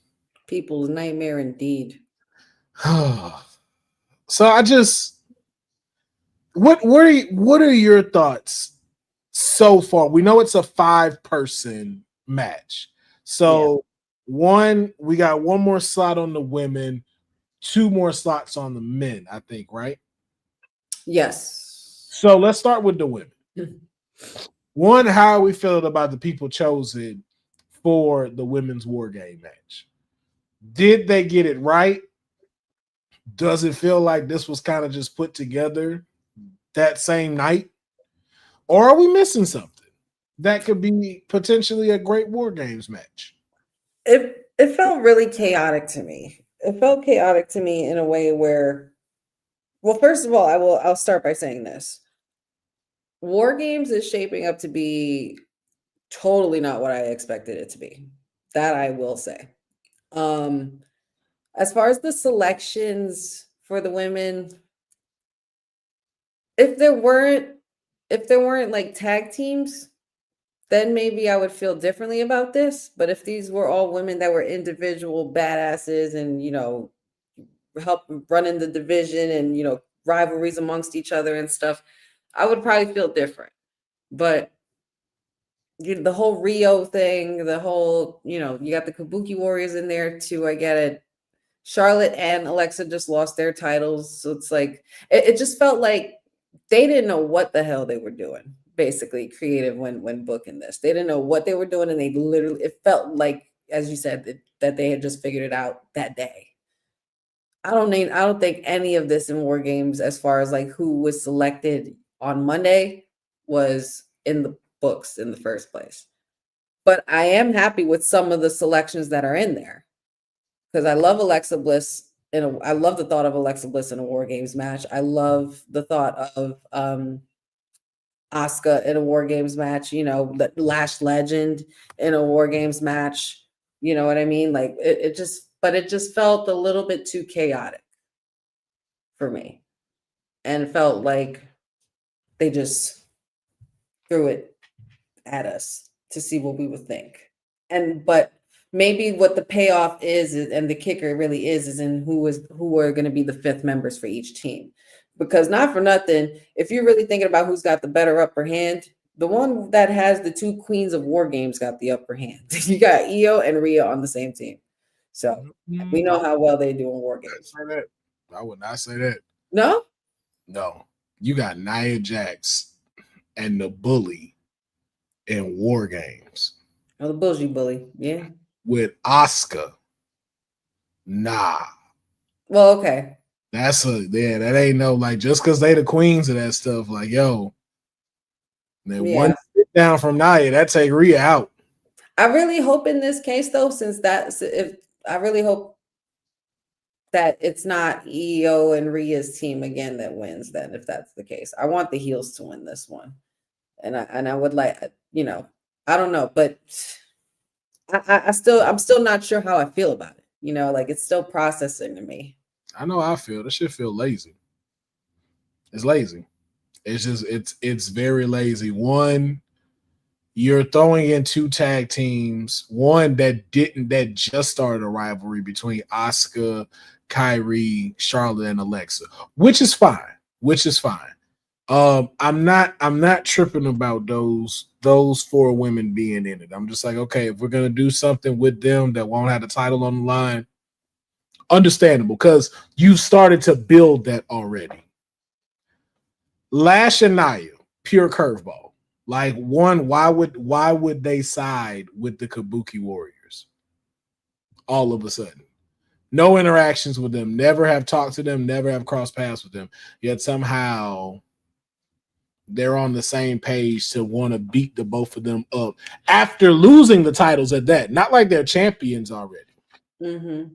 People's nightmare indeed. So I just what are your thoughts so far? We know it's a 5-person match. So we got one more slot on the women, 2 more slots on the men, I think, right? Yes. So let's start with the women. One, how are we feeling about the people chosen for the women's war game match? Did they get it right? Does it feel like this was kind of just put together that same night? Or are we missing something that could be potentially a great war games match? It felt really chaotic to me. It felt chaotic to me in a way where, well, first of all, I'll start by saying this. War Games is shaping up to be totally not what I expected it to be. That I will say. Um, as far as the selections for the women, if there weren't if there weren't like tag teams, then maybe I would feel differently about this. But if these were all women that were individual badasses and, help running the division and, rivalries amongst each other and stuff, I would probably feel different. But the whole Rio thing, the whole, you got the Kabuki Warriors in there too. I get it. Charlotte and Alexa just lost their titles. So it's like, it just felt like they didn't know what the hell they were doing, basically, creative when booking this. They didn't know what they were doing. And they literally, it felt like, as you said, that they had just figured it out that day. I don't think any of this in War Games, as far as like who was selected on Monday, was in the books in the first place. But I am happy with some of the selections that are in there, because I love Alexa Bliss. I love the thought of Alexa Bliss in a War Games match. I love the thought of Asuka in a War Games match. The Lash Legend in a War Games match. You know what I mean? Like it just felt a little bit too chaotic for me, and it felt like they just threw it at us to see what we would think. But maybe what the payoff is, and the kicker really is in who are going to be the fifth members for each team. Because not for nothing, if you're really thinking about who's got the better upper hand, the one that has the two queens of War Games got the upper hand. You got Io and Rhea on the same team. So we know how well they do in War Games. I would not say that. No? No. You got Nia Jax and the Bully in War Games. Oh, the Bougie Bully. Yeah. With Asuka. Nah. Well, okay. That ain't no, like, just because they the queens of that stuff, like, yo. Then one sit down from Nia, that take Rhea out. I really hope in this case, though, I really hope that it's not EO and Rhea's team again that wins. Then, if that's the case, I want the heels to win this one, and I would like, I don't know, but I'm still not sure how I feel about it. Like it's still processing to me. I know how I feel. This shit feel lazy. It's lazy. It's just it's very lazy. One, you're throwing in two tag teams. One that just started a rivalry between Asuka, Kyrie, Charlotte, and Alexa, which is fine. I'm not tripping about those four women being in it. I'm just like, okay, if we're gonna do something with them that won't have the title on the line, understandable, because you started to build that already. Lash and Nia, pure curveball. Like, one, why would they side with the Kabuki Warriors all of a sudden? No interactions with them, never have talked to them, never have crossed paths with them. Yet somehow they're on the same page to want to beat the both of them up after losing the titles at that. Not like they're champions already. Mm-hmm.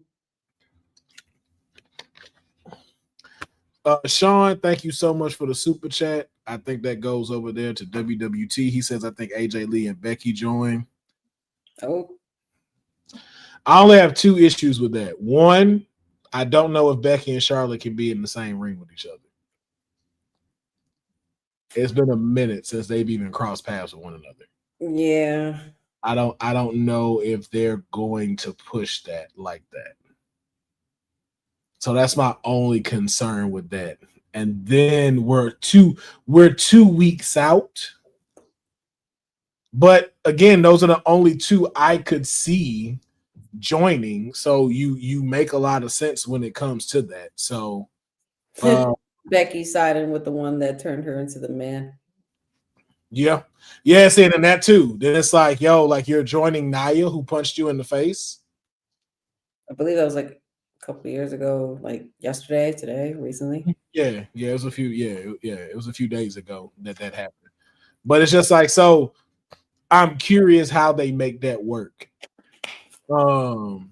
Sean, thank you so much for the super chat. I think that goes over there to WWT. He says, I think AJ Lee and Becky join. Oh. I only have two issues with that. One, I don't know if Becky and Charlotte can be in the same ring with each other. It's been a minute since they've even crossed paths with one another. Yeah. I don't know if they're going to push that like that. So that's my only concern with that. And then we're 2 weeks out. But again, those are the only two I could see joining. So you make a lot of sense when it comes to that. So Becky siding with the one that turned her into the man. Yeah. Yeah, saying in that too. Then it's like, yo, like you're joining Naya who punched you in the face. I believe that was like a couple of years ago, like yesterday, today, recently. Yeah, it was a few, it was a few days ago that happened. But it's just like, so I'm curious how they make that work. And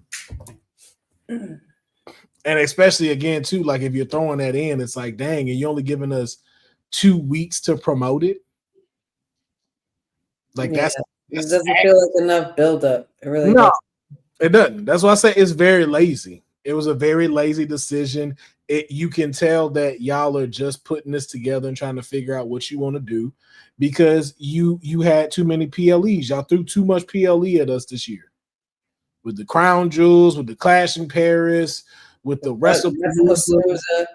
especially again, too, like if you're throwing that in, it's like, dang, and you're only giving us 2 weeks to promote it. Like Yeah, that's it doesn't feel like enough build up. It really no, does. it doesn't. That's why I say it's very lazy. It was a very lazy decision. You can tell that y'all are just putting this together and trying to figure out what you want to do because you had too many PLEs. Y'all threw too much PLE at us this year with the crown jewels, with the Clash in Paris, with the WrestlePalooza.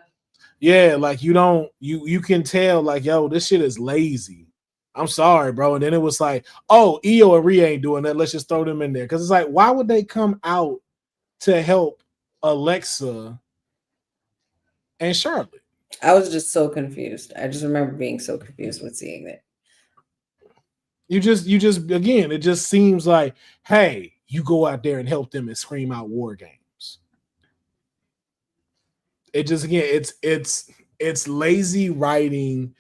Yeah, like you can tell like, yo, this shit is lazy. I'm sorry, bro. And then it was like, oh, Io and Rhea ain't doing that. Let's just throw them in there. Because it's like, why would they come out to help Alexa and Charlotte? I was just so confused. I just remember being so confused with seeing it. You just again, it just seems like, hey, you go out there and help them and scream out war games. It just again, it's lazy writing.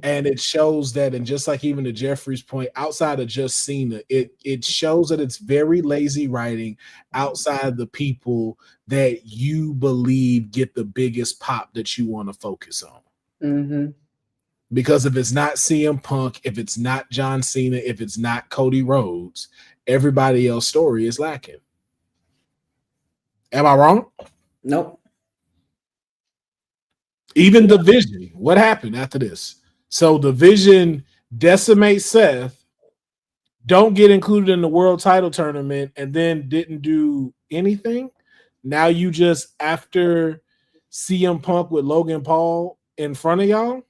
And it shows that, and just like even to Jeffrey's point, outside of just Cena, it shows that it's very lazy writing outside the people that you believe get the biggest pop that you want to focus on. Mm-hmm. Because if it's not CM Punk, if it's not John Cena, if it's not Cody Rhodes, everybody else's story is lacking. Am I wrong? Nope. Even the Vision. What happened after this? So the Vision decimates Seth, don't get included in the world title tournament, and then didn't do anything. Now you just after CM Punk with Logan Paul in front of y'all.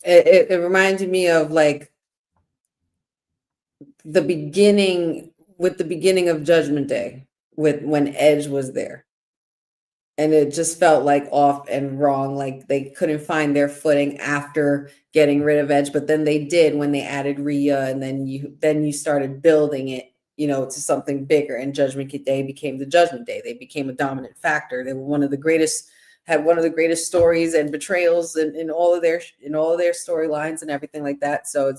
It reminded me of like the beginning of Judgment Day with when Edge was there. And it just felt like off and wrong, like they couldn't find their footing after getting rid of Edge, but then they did when they added Rhea, and then you started building it, to something bigger. And Judgment Day became the Judgment Day. They became a dominant factor. They were had one of the greatest stories and betrayals in all of their storylines and everything like that. So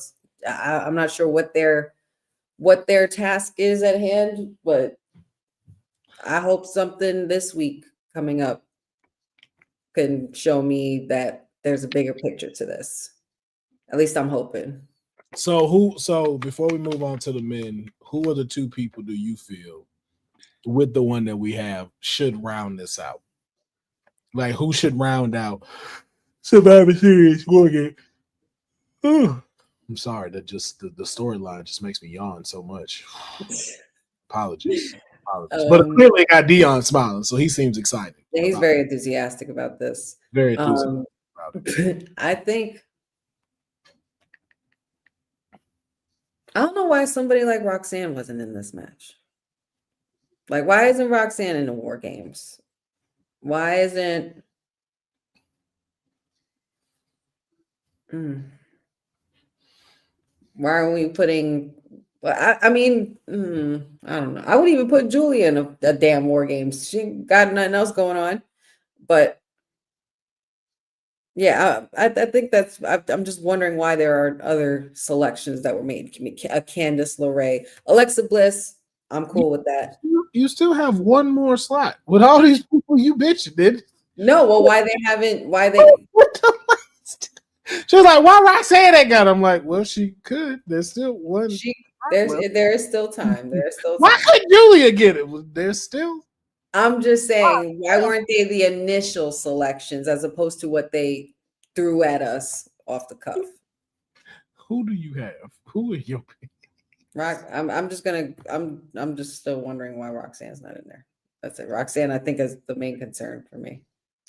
I'm not sure what their task is at hand, but I hope something this week coming up can show me that there's a bigger picture to this. At least I'm hoping. So before we move on to the men, who are the 2 people do you feel with the one that we have should round this out? Like who should round out Survivor Series war game? I'm sorry, that just the storyline just makes me yawn so much. Apologies. But clearly got Deonne smiling, so he seems excited. Yeah, he's very enthusiastic about this. Very enthusiastic about it. I think I don't know why somebody like Roxanne wasn't in this match. Like, why isn't Roxanne in the War Games? Why isn't why are we putting? Well, I mean, I don't know. I wouldn't even put Julia in a damn War Games. She got nothing else going on. But yeah, I think I'm just wondering why there are other selections that were made. Candice LeRae, Alexa Bliss. I'm cool with that. You still have one more slot with all these people you bitched did. No, well, why they haven't? Why they? She was like, "Why Roxanne ain't got?" I'm like, "Well, she could. There's still one. There is still time. There is still time. Why couldn't Julia get it? There's still." I'm just saying, why weren't they the initial selections as opposed to what they threw at us off the cuff? Who do you have? Who are your picks? I'm just still wondering why Roxanne's not in there. That's it. Roxanne, I think, is the main concern for me.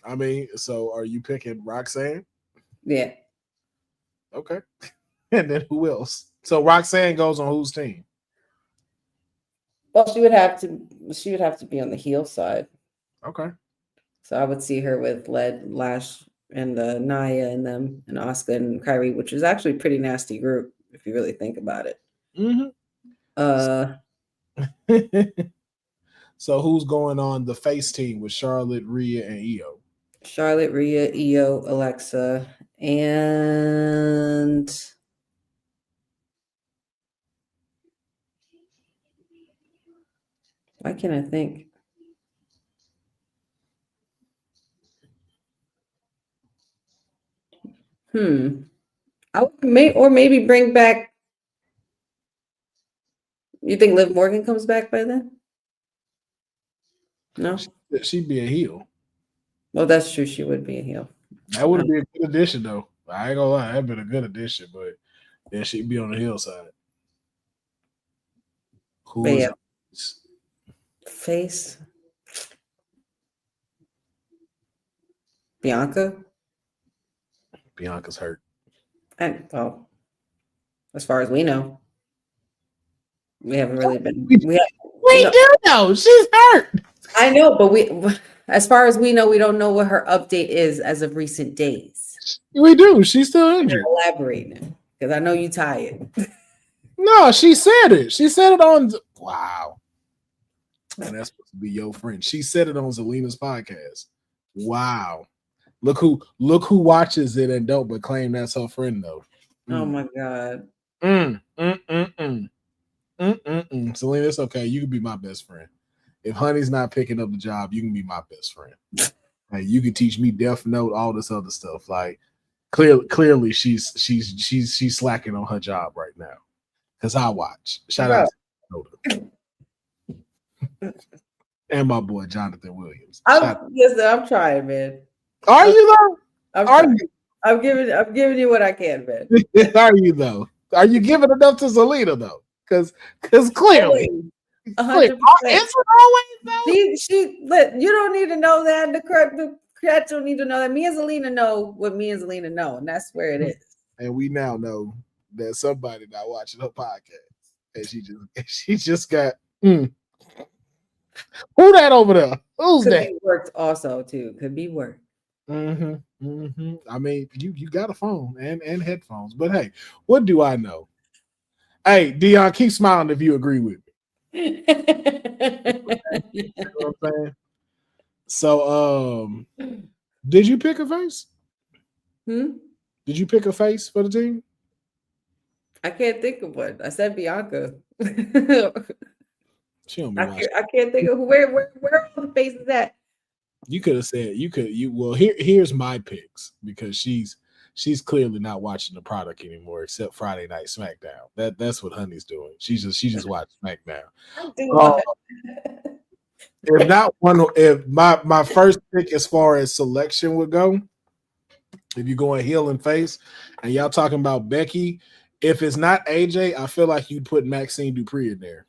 I mean, so are you picking Roxanne? Yeah. Okay. And then who else? So Roxanne goes on whose team? Well, she would have to be on the heel side. Okay. So I would see her with Lash and Naya and them and Oscar and Kyrie, which is actually a pretty nasty group if you really think about it. So who's going on the face team with Charlotte, Rhea, and Io? Charlotte, Rhea, Io, Alexa, and why can't I think? I would maybe bring back. You think Liv Morgan comes back by then? No. She'd be a heel. Well, that's true. She would be a heel. That would be a good addition, though. I ain't gonna lie, that'd been a good addition, but then she'd be on the heel side. Who is face? Bianca. Bianca's hurt. Well, as far as we know, we haven't really been. We do know she's hurt. I know, but as far as we know, we don't know what her update is as of recent days. We do. She's still injured. Elaborating, because I know you tired. No, she said it. She said it on. Wow. And that's supposed to be your friend. She said it on Zelina's podcast. Wow. Look who watches it and don't but claim that's her friend though. Oh my God. Selena, it's okay. You can be my best friend. If Honey's not picking up the job, you can be my best friend. Like you can teach me Death Note, all this other stuff. Like clearly she's slacking on her job right now. Because I watch. Shout out to and my boy Jonathan Williams. I'm trying, man. Are you though? I'm giving you what I can, man. Are you though? Are you giving enough to Zelina though? Because clearly, 100%. Is it always though? You don't need to know that. The crowd don't need to know that. Me and Zelina know what me and Zelina know, and that's where it is. And we now know that somebody not watching her podcast, and she just got. Who that over there? Who's Could that? be worked also too. Could be work. I mean, you got a phone and headphones, but hey, what do I know? Hey, Deonne, keep smiling if you agree with me. You know what I'm saying? So, did you pick a face? Did you pick a face for the team? I can't think of one. I said Bianca. She don't be watching. I can't think of where all the faces at. You could have said well, here's my picks because she's clearly not watching the product anymore except Friday Night SmackDown. That's what Honey's doing. She just watched SmackDown. If my first pick as far as selection would go, if you're going heel and face and y'all talking about Becky, if it's not AJ, I feel like you'd put Maxine Dupree in there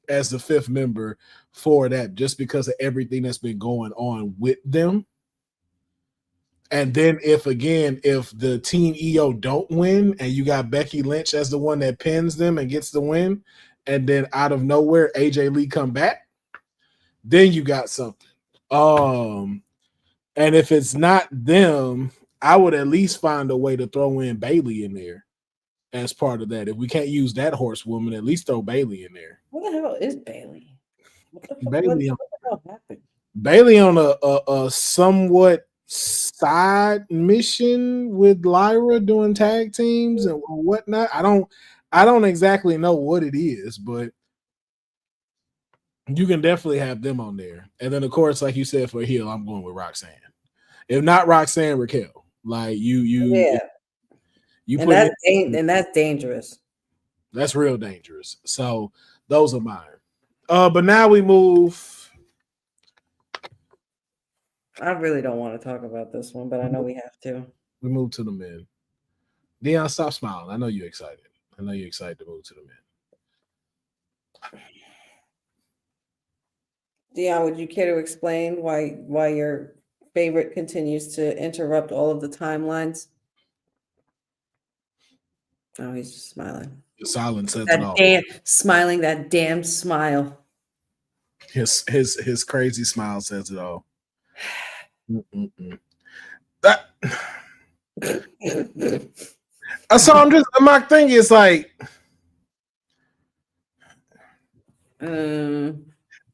as the fifth member for that, just because of everything that's been going on with them. And then if the Team EO don't win and you got Becky Lynch as the one that pins them and gets the win, and then out of nowhere AJ Lee come back, then you got something. And if it's not them, I would at least find a way to throw in Bayley in there as part of that. If we can't use that horsewoman, at least throw Bayley in there. What the hell is Bayley? Bayley on a somewhat side mission with Lyra doing tag teams and whatnot. I don't exactly know what it is, but you can definitely have them on there. And then of course, like you said, for heel, I'm going with Roxanne. If not Roxanne, Raquel. Like you and that's dangerous. That's real dangerous. So those are mine. But now we move. I really don't want to talk about this one, but I know we have to. We move to the men. Deonne, stop smiling. I know you're excited. I know you're excited to move to the men. Deonne, would you care to explain why your favorite continues to interrupt all of the timelines? Oh, he's just smiling. The silence says that it all. Smiling that damn smile. His crazy smile says it all. That, so I'm just my thing is like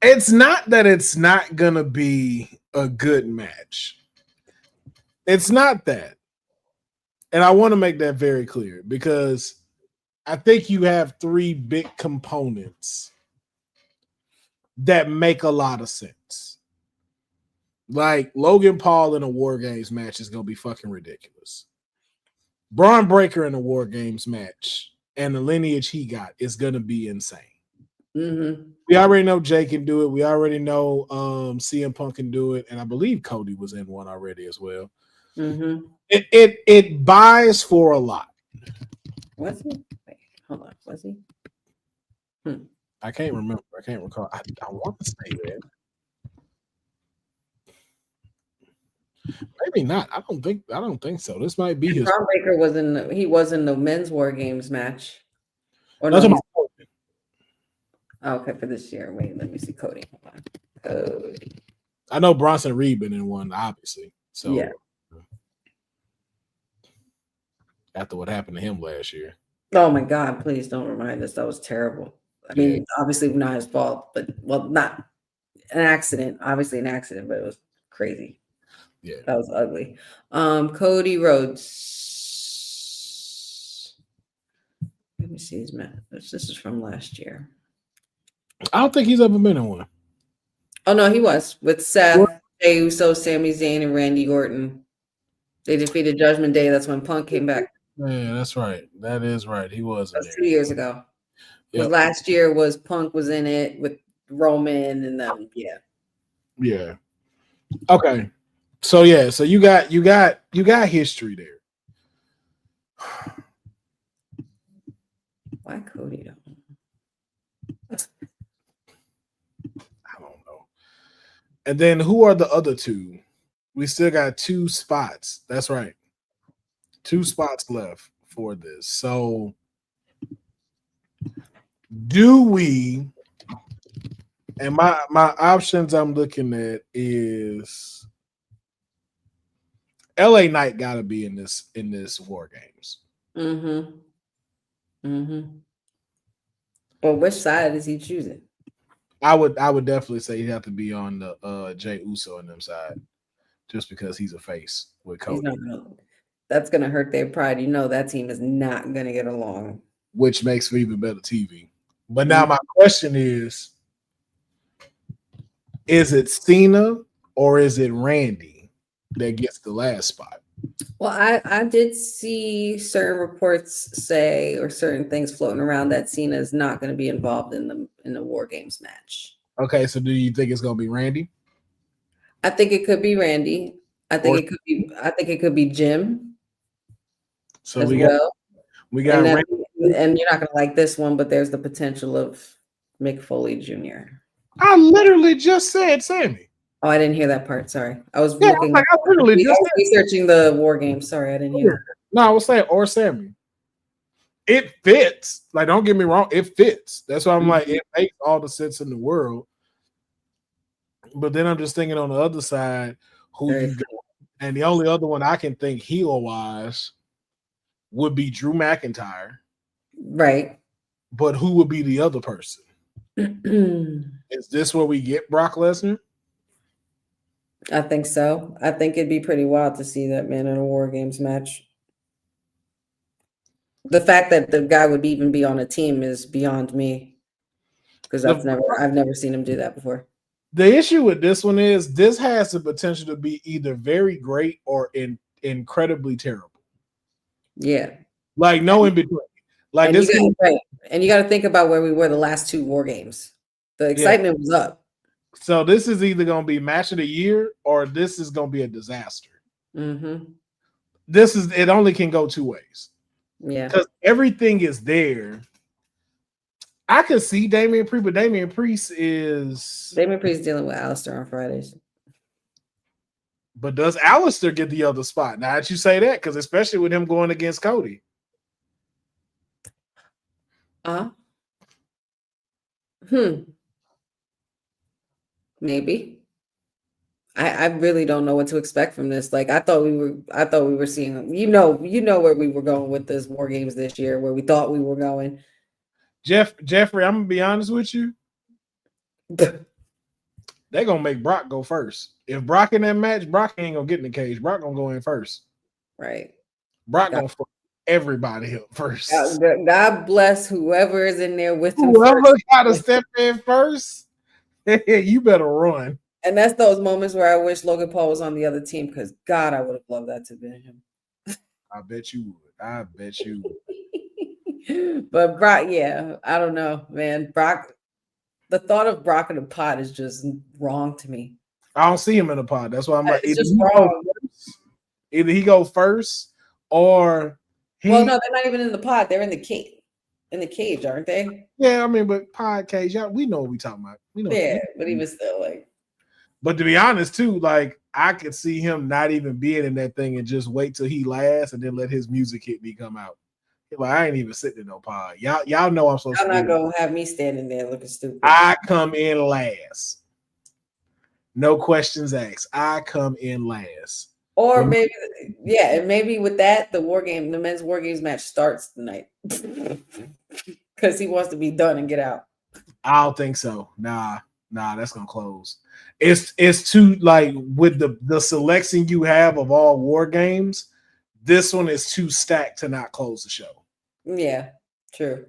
it's not that it's not gonna be a good match. It's not that. And I want to make that very clear because I think you have three big components that make a lot of sense. Like Logan Paul in a War Games match is going to be fucking ridiculous. Braun Breaker in a War Games match and the lineage he got is going to be insane. Mm-hmm. We already know Jay can do it. We already know CM Punk can do it. And I believe Cody was in one already as well. Mm-hmm. It buys for a lot. Was he? Wait, hold on. Was he? I can't remember. I can't recall. I want to say that. Maybe not. I don't think so. This might be his. Braun Breaker was in the men's War Games match. Or That's no, about okay, for this year. Wait, let me see Cody. Hold on. Cody. I know Bronson Reed been in one, obviously. So yeah. After what happened to him last year. Oh my God! Please don't remind us. That was terrible. I mean, obviously not his fault, but not an accident. Obviously an accident, but it was crazy. Yeah, that was ugly. Cody Rhodes. Let me see his match. This is from last year. I don't think he's ever been in one. Oh no, he was with Seth, Jey Uso, Sami Zayn, and Randy Orton. They defeated Judgment Day. That's when Punk came back. Yeah, that's right. That is right. He was. That's 2 years ago. Yep. Last year was Punk was in it with Roman and them. Yeah. Yeah. Okay. So yeah. So you got history there. Why Cody though? I don't know. And then who are the other two? We still got 2 spots. That's right. 2 spots left for this. So do we, and my options I'm looking at is LA Knight gotta be in this War Games. Mm-hmm. Mm-hmm. Well, which side is he choosing? I would definitely say he'd have to be on the Jey Uso on them side, just because he's a face with Cody. That's gonna hurt their pride. You know that team is not gonna get along. Which makes for even better TV. But now my question is it Cena or is it Randy that gets the last spot? Well, I did see certain reports say or certain things floating around that Cena is not going to be involved in the War Games match. Okay, so do you think it's going to be Randy? I think it could be Randy. I think it could be Jim. So we got Randy. And you're not going to like this one, but there's the potential of Mick Foley Jr. I literally just said Sammy. Oh, I didn't hear that part. Sorry. I was researching the War Games. Sorry, I didn't hear that. No, I was saying or Sammy. It fits. Like, don't get me wrong, it fits. That's why I'm like, it makes all the sense in the world. But then I'm just thinking on the other side, who you got. And the only other one I can think heel-wise would be Drew McIntyre. Right. But who would be the other person? Is this where we get Brock Lesnar? I think so. I think it'd be pretty wild to see that man in a War Games match. The fact that the guy would even be on a team is beyond me, because I've never seen him do that before. The issue with this one is this has the potential to be either very great or incredibly terrible. Yeah, like no in between. Like and this, you got to think about where we were the last 2 War Games. The excitement was up. So this is either going to be match of the year or this is going to be a disaster. Mm-hmm. It only can go 2 ways. Yeah, because everything is there. I could see Damian Priest, but Damian Priest dealing with Aleister on Fridays. But does Aleister get the other spot? Now that you say that, because especially with him going against Cody. Maybe. I really don't know what to expect from this. Like I thought we were seeing, where we were going with this War Games this year, where we thought we were going. Jeffrey, I'm gonna be honest with you. They're gonna make Brock go first. If Brock in that match, Brock ain't gonna get in the cage. Brock gonna go in first. Right. Brock gonna fuck everybody up first. God bless whoever is in there with him. Whoever gotta step in first, you better run. And that's those moments where I wish Logan Paul was on the other team, because God, I would have loved that to be him. I bet you would. I bet you would. But Brock, yeah, I don't know, man. Brock, the thought of Brock in a pot is just wrong to me. I don't see him in a pod. That's why I'm like, it's just wrong. Either he go first or well, no, they're not even in the pod. They're in the cage. In the cage, aren't they? Yeah, I mean, but pod cage, y'all, we know what we talking about. We know. Yeah, but even still, like. But to be honest, too, like I could see him not even being in that thing and just wait till he lasts and then let his music hit me come out. Like I ain't even sitting in no pod. Y'all know I'm supposed to. I'm not gonna have me standing there looking stupid. I come in last. No questions asked. I come in last. Or maybe, yeah, and maybe with that, the men's War Games match starts tonight because he wants to be done and get out. I don't think so. Nah, that's gonna close. It's too, like, with the selection you have of all War Games, this one is too stacked to not close the show. Yeah, true.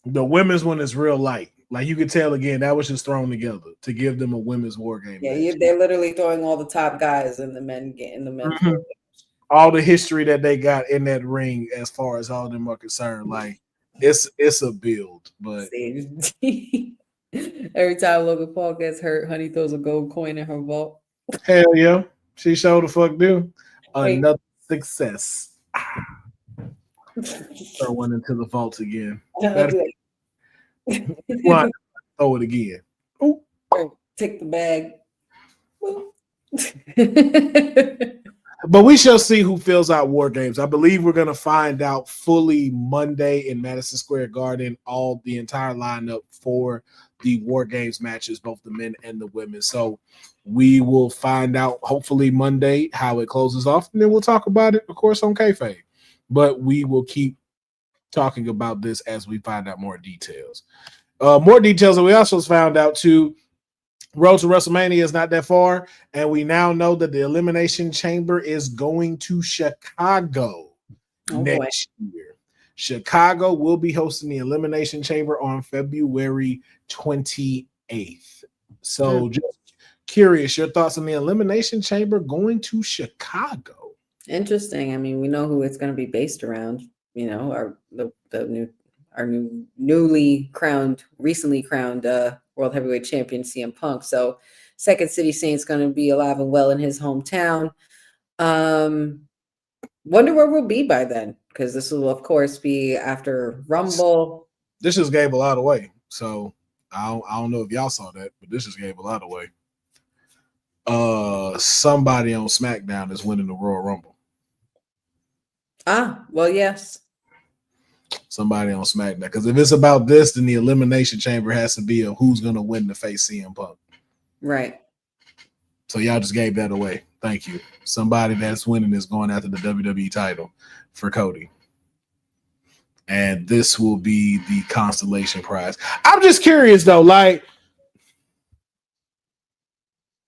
The women's one is real light. Like you could tell again, that was just thrown together to give them a women's War Game. Yeah, they're literally throwing all the top guys in the men's mm-hmm. All the history that they got in that ring, as far as all of them are concerned, like it's a build. But every time Logan Paul gets hurt, Honey throws a gold coin in her vault. Hell yeah, she showed the fuck do another success. Throw one into the vault again. Throw it again. Ooh. Take the bag. But we shall see who fills out War Games. I believe we're going to find out fully Monday in Madison Square Garden, the entire lineup for the War Games matches, both the men and the women. So we will find out hopefully Monday how it closes off, and then we'll talk about it, of course, on Kayfabe. But we will keep talking about this as we find out more details. More details that we also found out too. Road to WrestleMania is not that far, and we now know that the Elimination Chamber is going to Chicago next year. Chicago will be hosting the Elimination Chamber on February 28th. So just curious, your thoughts on the Elimination Chamber going to Chicago? Interesting. I mean, we know who it's going to be based around. You know, our recently crowned World Heavyweight Champion CM Punk. So Second City Saint's going to be alive and well in his hometown. Wonder where we'll be by then, because this will, of course, be after Rumble. This just gave a lot away. So I don't know if y'all saw that, but this just gave a lot away. Somebody on SmackDown is winning the Royal Rumble. Well, yes. Somebody on SmackDown. Because if it's about this, then the Elimination Chamber has to be of who's going to win to face CM Punk. Right. So y'all just gave that away. Thank you. Somebody that's winning is going after the WWE title for Cody. And this will be the consolation prize. I'm just curious, though, like,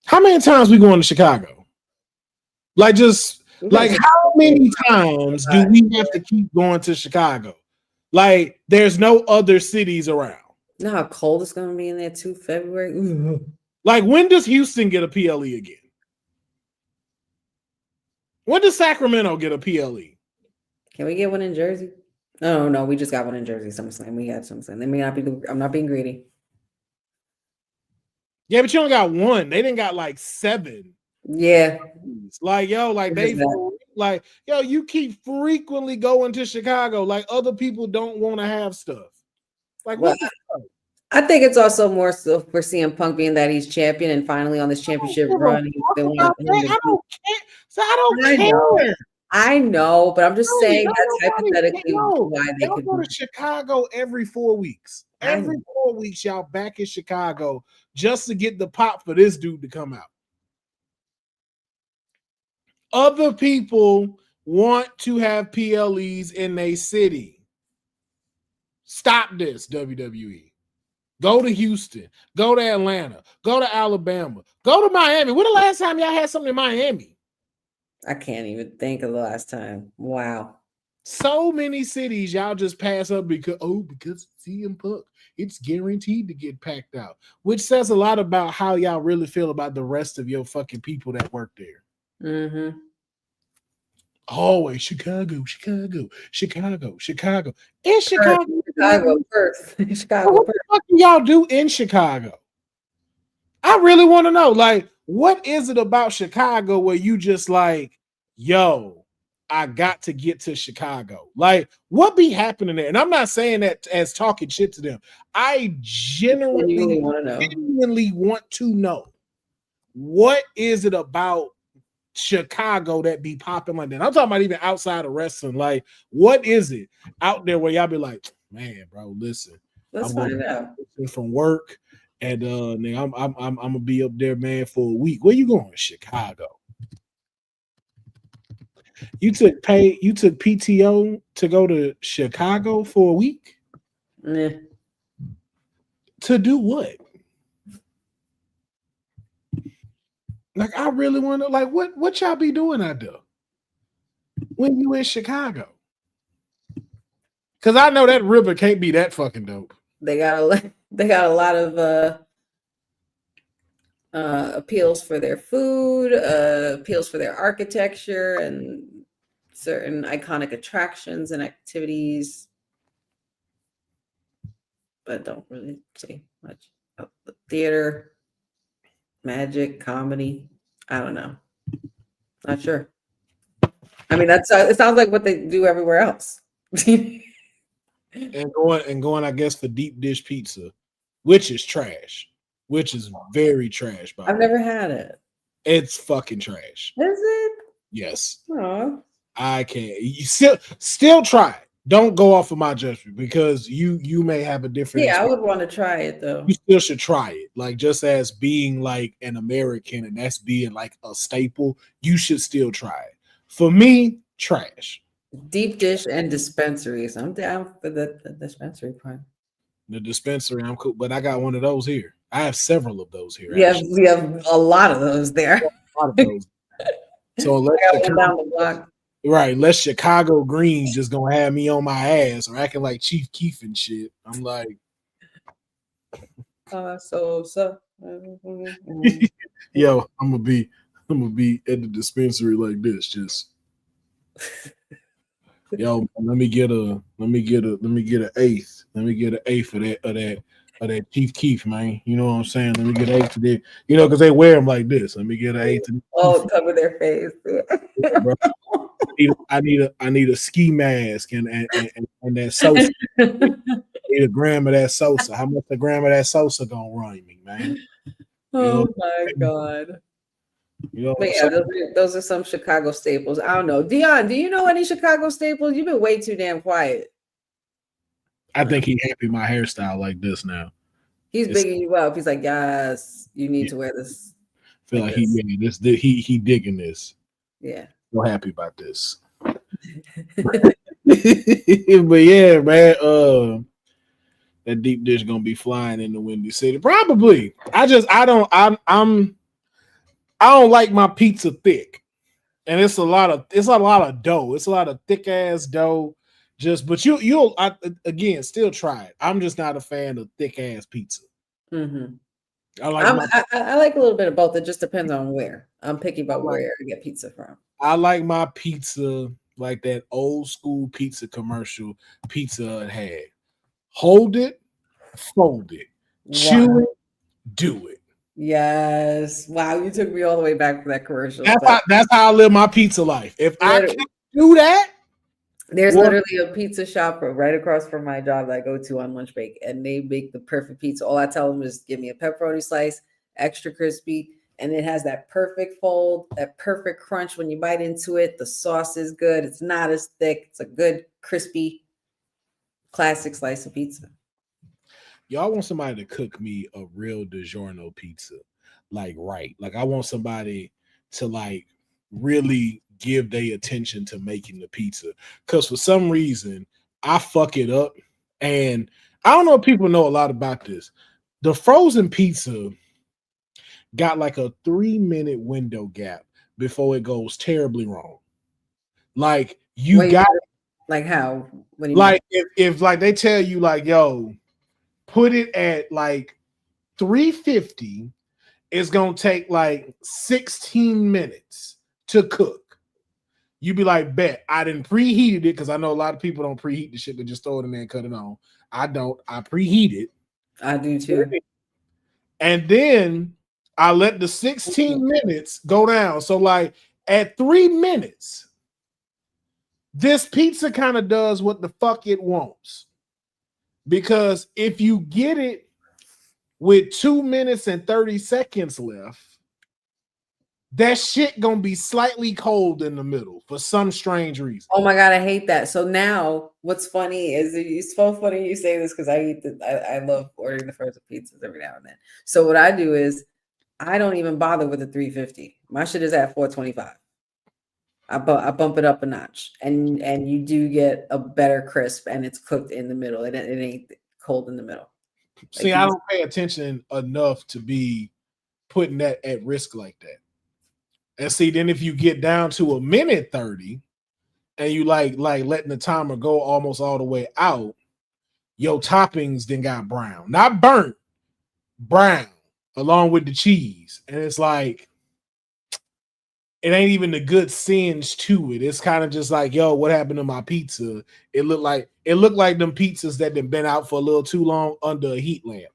how many times we going to Chicago? Like, how many times do we have to keep going to Chicago? Like, there's no other cities around. You know how cold it's going to be in there too, February? Ooh. Like, when does Houston get a PLE again? When does Sacramento get a PLE? Can we get one in Jersey? No, we just got one in Jersey. SummerSlam. We got SummerSlam. They may not be. I'm not being greedy. Yeah, but you only got one. They didn't got like 7. Yeah. Like, yo, like you keep frequently going to Chicago. Like, other people don't want to have stuff. Like, what the fuck? I think it's also more so for CM Punk being that he's champion and finally on this championship run. I don't care. I know, but I'm just saying that's hypothetically why they could go to Chicago every 4 weeks. Every 4 weeks, y'all back in Chicago just to get the pop for this dude to come out. Other people want to have PLEs in their city. Stop this, WWE. Go to Houston. Go to Atlanta. Go to Alabama. Go to Miami. When the last time y'all had something in Miami? I can't even think of the last time. Wow. So many cities y'all just pass up because CM Punk, it's guaranteed to get packed out, which says a lot about how y'all really feel about the rest of your fucking people that work there. Mm-hmm. Always Chicago. It's Chicago. Chicago first. Chicago What the fuck do y'all do in Chicago? I really want to know. Like, what is it about Chicago where you just like, yo, I got to get to Chicago? Like, what be happening there? And I'm not saying that as talking shit to them. I genuinely want to know. What is it about Chicago that be popping like that? I'm talking about even outside of wrestling. Like, what is it out there where y'all be like, man, bro, listen, let's find out. From work, and I'm gonna be up there, man, for a week. Where you going? Chicago. You took PTO to go to Chicago for a week? Nah. To do what? Like, I really want to, like, what y'all be doing out there when you in Chicago? Because I know that river can't be that fucking dope. They got a lot of appeals for their food, appeals for their architecture, and certain iconic attractions and activities. But don't really see much of the theater, magic, comedy. I don't know. Not sure. I mean, it sounds like what they do everywhere else. and going, I guess, for deep dish pizza, which is trash. Which is very trash. I've never had it. It's fucking trash. Is it? Yes. Aww. I can't. You still try it. Don't go off of my judgment because you may have a different. Yeah, I would want to try it though. You still should try it. Like, just as being like an American and that's being like a staple, you should still try it. For me, trash. Deep dish and dispensaries. I'm down for the dispensary part. The dispensary, I'm cool, but I got one of those here. I have several of those here. Yeah, we have a lot of those there. A lot of those. So let's down the block. Right, let's Chicago Green just gonna have me on my ass or acting like Chief Keef and shit. I'm like, so. Yo, I'm gonna be at the dispensary like this, just yo. Let me get an eighth. Let me get an eighth of that Chief Keef, man. You know what I'm saying? Let me get an eighth of that. You know, because they wear them like this. Let me get an eighth. Cover their face. I need a ski mask and that Sosa. I need a gram of that Sosa. How much a gram of that Sosa gonna run me, man? Oh my God. You know, but yeah, those are some Chicago staples. I don't know. Deonne, do you know any Chicago staples? You've been way too damn quiet. I think he's happy my hairstyle like this now. He's bigging you up. He's like, yes, you need to wear this. I feel like he digging this. Yeah. So happy about this. But yeah, man, that deep dish gonna be flying in the Windy City. Probably. I don't like my pizza thick. And it's a lot of dough. It's a lot of thick ass dough. But you'll again still try it. I'm just not a fan of thick ass pizza. Mm-hmm. I like a little bit of both. It just depends on where. I'm picky about where to get pizza from. I like my pizza like that old school pizza commercial Pizza Hut had. Hold it, fold it, chew it, do it. Yes. Wow, you took me all the way back for that commercial. That's how I live my pizza life. If I can't do that, there's literally a pizza shop right across from my job that I go to on lunch break, and they make the perfect pizza. All I tell them is give me a pepperoni slice, extra crispy, and it has that perfect fold, that perfect crunch when you bite into it. The sauce is good. It's not as thick. It's a good, crispy, classic slice of pizza. Y'all want somebody to cook me a real DiGiorno pizza, like right. Like I want somebody to like really give their attention to making the pizza. Because for some reason, I fuck it up. And I don't know if people know a lot about this. The frozen pizza got like a 3-minute window gap before it goes terribly wrong. Like you Wait, got like how? What do you like if like they tell you like, yo, put it at like 350, it's gonna take like 16 minutes to cook. You be like, bet I didn't preheated it because I know a lot of people don't preheat the shit, they just throw it in there and cut it on. I don't, I preheat it. I do too. And then I let the 16 minutes go down. So, like at 3 minutes, this pizza kind of does what the fuck it wants. Because if you get it with 2 minutes and 30 seconds left, that shit gonna be slightly cold in the middle for some strange reason. Oh my god, I hate that. So now, what's funny is it's so funny you say this because I love ordering the frozen pizzas every now and then. So what I do is I don't even bother with the 350. My shit is at 425. I bump it up a notch, and you do get a better crisp, and it's cooked in the middle. It ain't cold in the middle. See, I don't pay attention enough to be putting that at risk like that. And see, then if you get down to a minute 30 and you like letting the timer go almost all the way out, your toppings then got brown, not burnt, brown, along with the cheese. And it's like, it ain't even the good singe to it. It's kind of just like, yo, what happened to my pizza? It looked like them pizzas that have been out for a little too long under a heat lamp.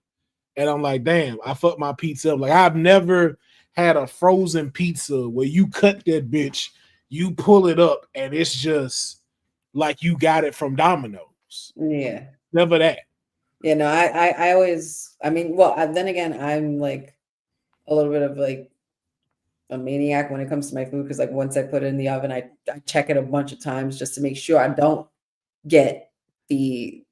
And I'm like, damn, I fucked my pizza up. Like, I've never had a frozen pizza where you cut that bitch, you pull it up, and it's just like you got it from Domino's. Yeah. Never that. Yeah, no, I always, I mean, well, then again, I'm like a little bit of like a maniac when it comes to my food because like once I put it in the oven, I check it a bunch of times just to make sure I don't get the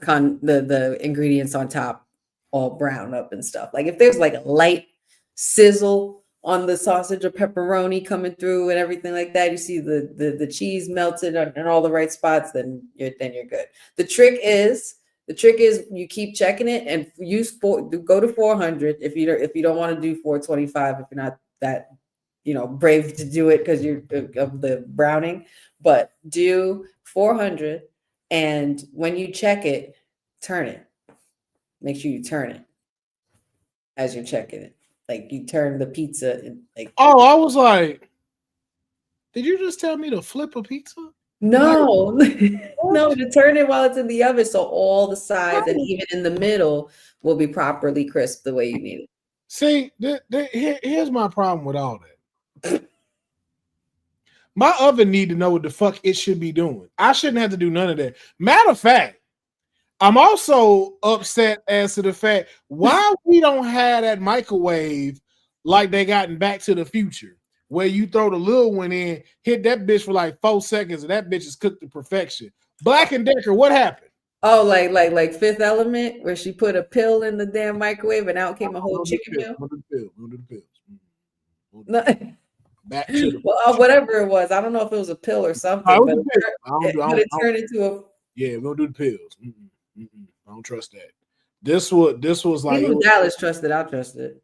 ingredients on top all brown up and stuff. Like if there's like a light sizzle on the sausage or pepperoni coming through and everything like that, you see the cheese melted in all the right spots, then you're good. The trick is you keep checking it and go to 400 if you don't want to do 425 if you're not that brave to do it because you're of the browning, but do 400, and when you check it, turn it. Make sure you turn it as you're checking it. Like you turn the pizza and like. Oh, I was like, did you just tell me to flip a pizza? No, no, to turn it while it's in the oven so all the sides and even in the middle will be properly crisp the way you need it. See, here's my problem with all that. My oven need to know what the fuck it should be doing. I shouldn't have to do none of that. Matter of fact, I'm also upset as to the fact why we don't have that microwave like they got in Back to the Future, where you throw the little one in, hit that bitch for like 4 seconds, and that bitch is cooked to perfection. Black and Decker, what happened? Oh, like Fifth Element, where she put a pill in the damn microwave and out came a whole chicken meal. We'll do the pills. No. Back to the whatever it was. I don't know if it was a pill or something, but it turned into a. Yeah, we'll do the pills. I don't trust that. This was like even Dallas trusted. I trusted.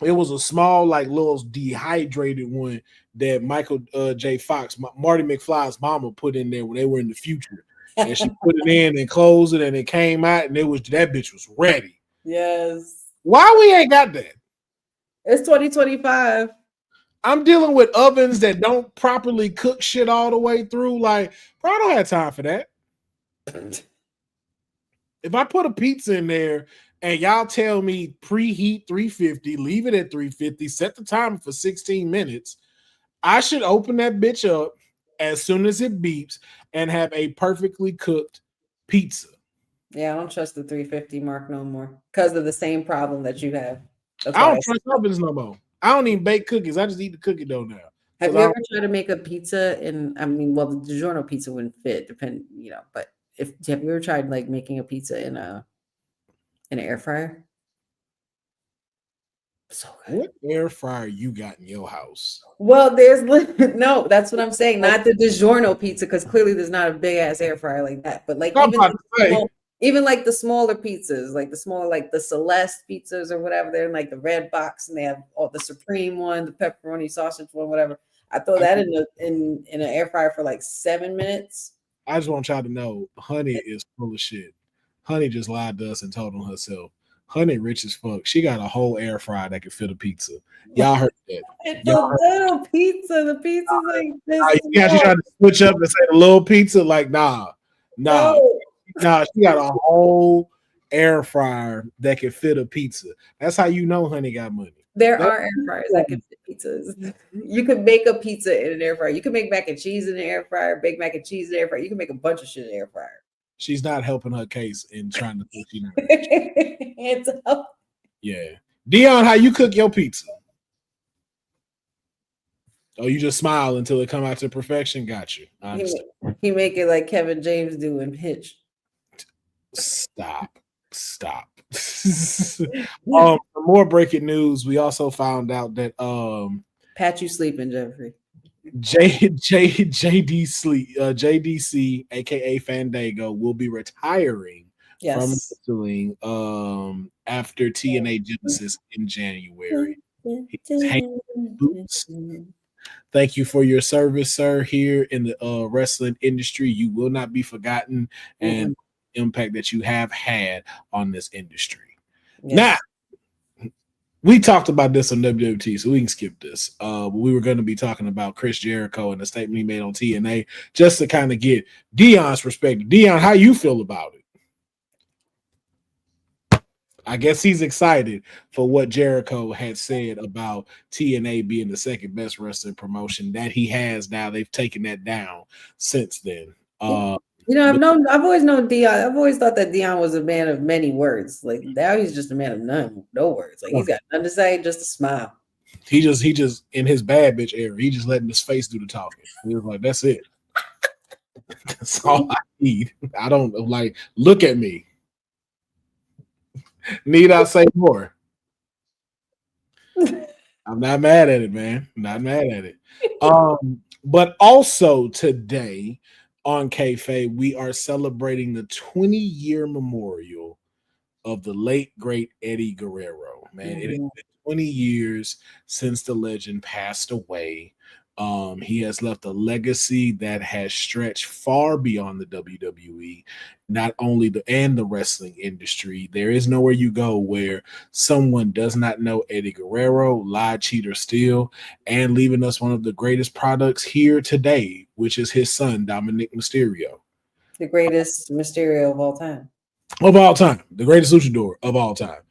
It was a small, like little dehydrated one that Michael J. Fox, Marty McFly's mama, put in there when they were in the future. And she put it in and closed it, and it came out, and that bitch was ready. Yes. Why we ain't got that? It's 2025. I'm dealing with ovens that don't properly cook shit all the way through. Like, bro, I don't have time for that. If I put a pizza in there and y'all tell me preheat 350, leave it at 350, set the timer for 16 minutes, I should open that bitch up as soon as it beeps and have a perfectly cooked pizza. Yeah, I don't trust the 350 mark no more because of the same problem that you have. I don't trust ovens no more. I don't even bake cookies. I just eat the cookie dough now. Have you ever tried to make a pizza the DiGiorno pizza wouldn't fit, but have you ever tried like making a pizza in an air fryer? So good. What air fryer you got in your house? Well, there's no, that's what I'm saying. Not the DiGiorno pizza, because clearly there's not a big ass air fryer like that. But like I'm about to say, even like the smaller pizzas, like the smaller, like the Celeste pizzas or whatever, they're in like the red box and they have all the supreme one, the pepperoni sausage one, whatever. I throw that in an air fryer for like 7 minutes. I just want y'all to know, Honey is full of shit. Honey just lied to us and told on herself. Honey rich as fuck. She got a whole air fryer that can fit a pizza. Y'all heard that. It's a little pizza. The pizza's like this. Yeah, she tried to switch up and say the little pizza. Like, nah. She got a whole air fryer that can fit a pizza. That's how you know Honey got money. There are air fryers that can fit pizzas. You could make a pizza in an air fryer. You can make mac and cheese in an air fryer, bake mac and cheese in an air fryer. You can make a bunch of shit in an air fryer. She's not helping her case in trying to think she knows. It's up. Yeah. Deonne, how you cook your pizza? Oh, you just smile until it come out to perfection? Got you. He make it like Kevin James do in Hitch. Stop. For more breaking news, we also found out that Pat, you sleeping, Jeffrey. JDC, aka Fandango, will be retiring from wrestling after TNA Genesis in January. He's hanging boots. Thank you for your service, sir, here in the wrestling industry. You will not be forgotten, and impact that you have had on this industry. Yes. Now, we talked about this on WWT, so we can skip this. We were going to be talking about Chris Jericho and the statement he made on TNA, just to kind of get Deonne's perspective. Deonne, how you feel about it? I guess he's excited for what Jericho had said about TNA being the second best wrestling promotion that he has now. They've taken that down since then. I've always known Deonne. I've always thought that Deonne was a man of many words. Like now he's just a man of no words. Like he's got nothing to say, just a smile. He just in his bad bitch era, he just letting his face do the talking. He was like, that's it. That's all I need. I don't like look at me. Need I say more? I'm not mad at it, man. Not mad at it. But also today on Kayfabe, we are celebrating the 20-year memorial of the late, great Eddie Guerrero. Man, it has been 20 years since the legend passed away. He has left a legacy that has stretched far beyond the WWE, not only the wrestling industry. There is nowhere you go where someone does not know Eddie Guerrero, lie, cheat, or steal, and leaving us one of the greatest products here today, which is his son, Dominic Mysterio. The greatest Mysterio of all time. Of all time. The greatest luchador of all time.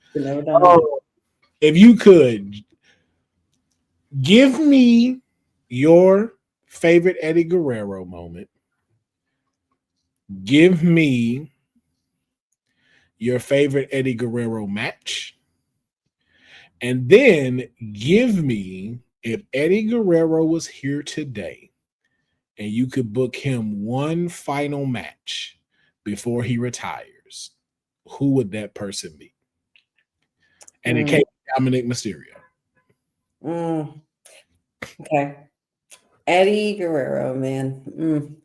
If you could give me your favorite Eddie Guerrero moment. Give me your favorite Eddie Guerrero match. And then give me, if Eddie Guerrero was here today and you could book him one final match before he retires, who would that person be? And it came Dominic Mysterio. Okay. Eddie Guerrero, man.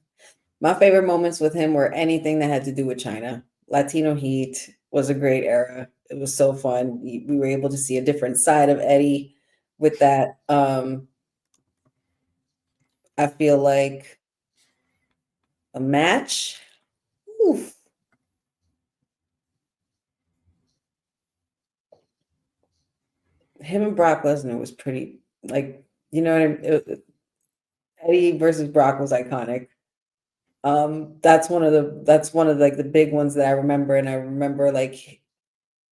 My favorite moments with him were anything that had to do with China. Latino Heat was a great era. It was so fun. We were able to see a different side of Eddie with that. I feel like a match. Oof. Him and Brock Lesnar was pretty, like, you know what I mean? Eddie versus Brock was iconic. That's one of like the big ones that I remember, and I remember like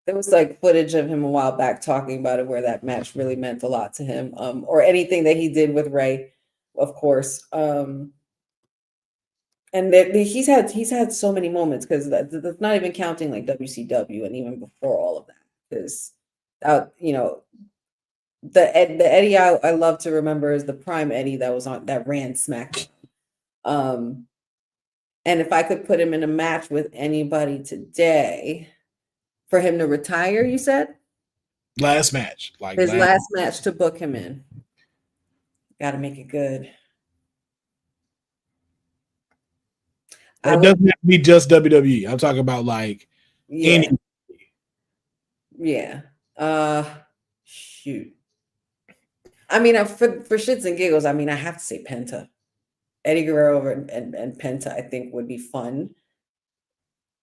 there was like footage of him a while back talking about it where that match really meant a lot to him. Or anything that he did with Ray, of course. And he's had so many moments, because that's not even counting like WCW and even before all of that, because the Eddie I love to remember is the prime Eddie that ran SmackDown. And if I could put him in a match with anybody today, for him to retire, you said? Last match. Like His last match to book him in. Got to make it good. It doesn't have to be just WWE. I'm talking about like any. Yeah. Shoot. I mean, for shits and giggles, I mean, I have to say Penta. Eddie Guerrero and Penta, I think, would be fun.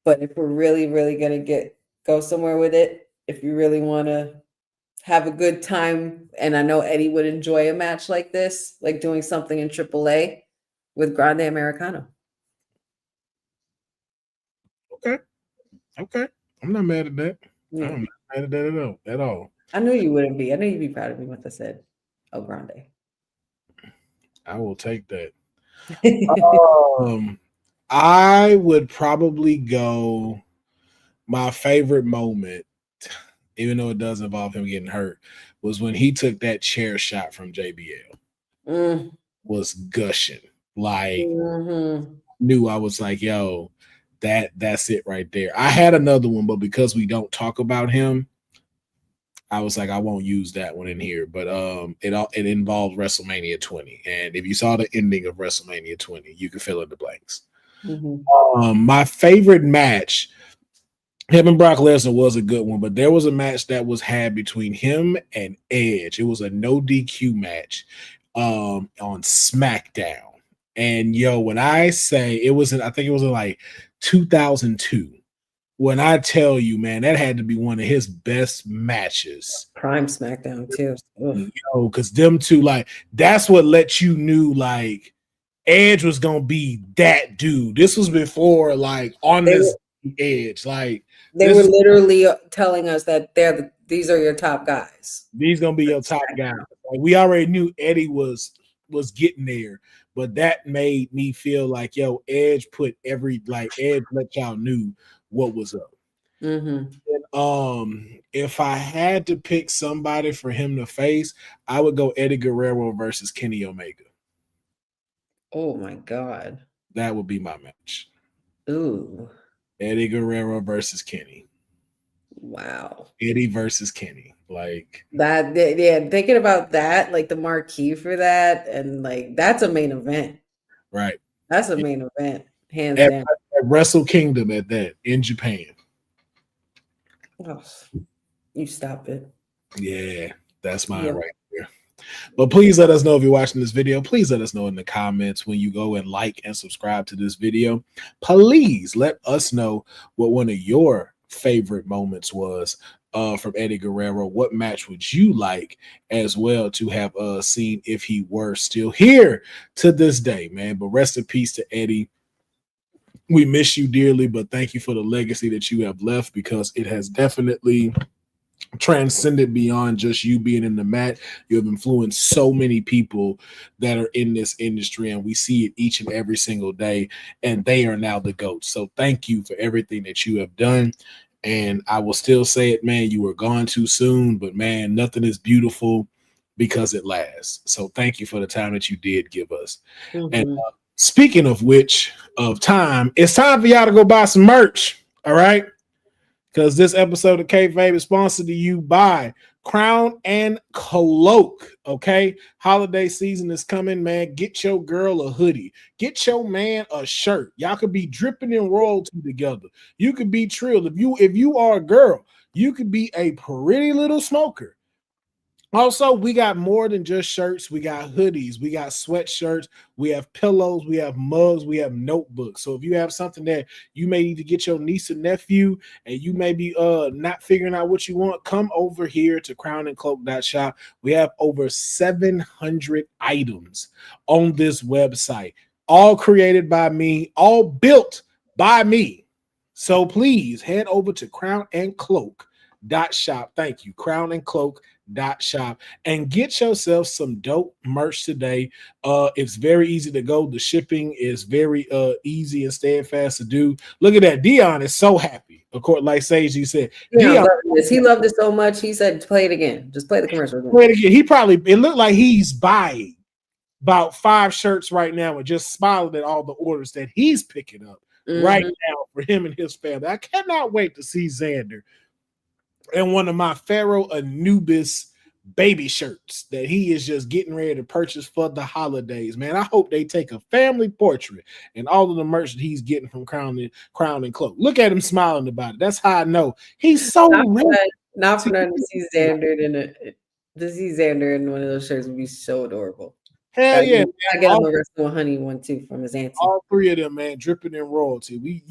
But if we're really, really gonna go somewhere with it, if you really want to have a good time, and I know Eddie would enjoy a match like this, like doing something in AAA with Grande Americano. Okay. I'm not mad at that. Yeah. I'm not mad at that at all. I knew you wouldn't be. I knew you'd be proud of me once I said El Grande. I will take that. I would probably go. My favorite moment, even though it does involve him getting hurt, was when he took that chair shot from JBL. Was gushing. Like knew I was like, yo, that's it right there. I had another one, but because we don't talk about him, I was like, I won't use that one in here. But it involved WrestleMania 20. And if you saw the ending of WrestleMania 20, you can fill in the blanks. My favorite match, him and Brock Lesnar, was a good one, but there was a match that was had between him and Edge. It was a no DQ match on SmackDown. And yo, when I say it was I think it was in like 2002. When I tell you, man, that had to be one of his best matches. Prime SmackDown too. Yo, because them two, like, that's what let you knew like Edge was gonna be that dude. This was before like on this Edge, like they were literally telling us that these are your top guys. These gonna be your top guys. Like, we already knew Eddie was getting there, but that made me feel like, yo, Edge Edge let y'all knew what was up. And, if I had to pick somebody for him to face, I would go Eddie Guerrero versus Kenny Omega. Oh my God. That would be my match. Ooh. Eddie Guerrero versus Kenny. Wow. Eddie versus Kenny. Like that, yeah, thinking about that, like the marquee for that, and like that's a main event. Right. That's a main event, hands down. At Wrestle Kingdom at that in Japan. Oh, you stop it. Yeah, that's mine right there. But please let us know if you're watching this video. Please let us know in the comments when you go and like and subscribe to this video. Please let us know what one of your favorite moments was from Eddie Guerrero. What match would you like as well to have seen if he were still here to this day, man? But rest in peace to Eddie. We miss you dearly, but thank you for the legacy that you have left, because it has definitely transcended beyond just you being in the mat. You have influenced so many people that are in this industry, and we see it each and every single day, and they are now the GOAT. So thank you for everything that you have done. And I will still say it, man, you were gone too soon, but man, nothing is beautiful because it lasts. So thank you for the time that you did give us. And speaking of time, it's time for y'all to go buy some merch. All right. Because this episode of Kayfabe is sponsored to you by Crown and Cloak. Okay. Holiday season is coming, man. Get your girl a hoodie. Get your man a shirt. Y'all could be dripping in royalty together. You could be Trill. If you are a girl, you could be a pretty little smoker. Also, we got more than just shirts. We got hoodies, we got sweatshirts, we have pillows, we have mugs, we have notebooks. So if you have something that you may need to get your niece or nephew, and you may be not figuring out what you want, come over here to crownandcloak.shop. We have over 700 items on this website, all created by me, all built by me. So please head over to crownandcloak.shop. Thank you, crownandcloak.shop, and get yourself some dope merch today. It's very easy to go. The shipping is very easy and steadfast to do. Look at that. Deonne is so happy. Of course, like Sage, you said, Deonne he loved it so much. He said, play it again. Just play the commercial again. Play it again. It looked like he's buying about 5 shirts right now and just smiling at all the orders that he's picking up right now for him and his family. I cannot wait to see Xander and one of my Pharaoh Anubis baby shirts that he is just getting ready to purchase for the holidays. Man, I hope they take a family portrait and all of the merch that he's getting from Crown and Cloak. Look at him smiling about it. That's how I know he's so not for nothing to see Xander in one of those shirts would be so adorable. Hell yeah. I get him a Wrestle Honey one too from his auntie. All three of them, man, dripping in royalty. We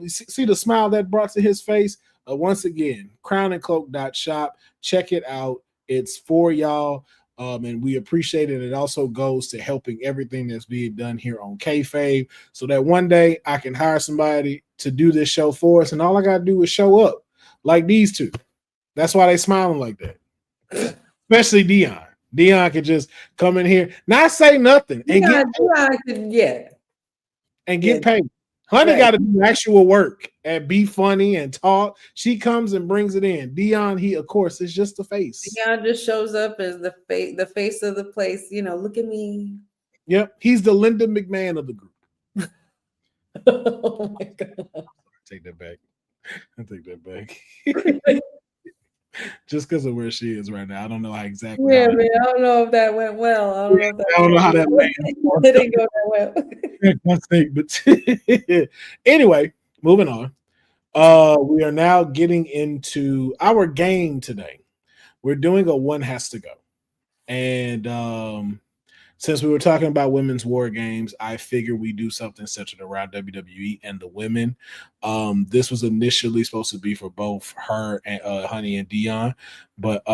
see the smile that brought to his face. Once again, crownandcloak.shop. Check it out. It's for y'all. And we appreciate it. It also goes to helping everything that's being done here on Kayfabe, so that one day I can hire somebody to do this show for us, and all I gotta do is show up like these two. That's why they smiling like that. Especially Deonne. Deonne could just come in here, not say nothing, and get paid. Honey got to do actual work and be funny and talk. She comes and brings it in. Deonne, he of course is just the face. Deonne just shows up as the face of the place. Look at me. Yep, he's the Linda McMahon of the group. Oh my god! Take that back. I take that back. Just because of where she is right now, I don't know how exactly. Yeah, man, I don't know if that went well. I don't know how that went. It didn't go that well. But anyway, moving on. We are now getting into our game today. We're doing a one has to go, and since we were talking about women's war games, I figured we do something centered around WWE and the women. This was initially supposed to be for both her and Honey and Deonne, but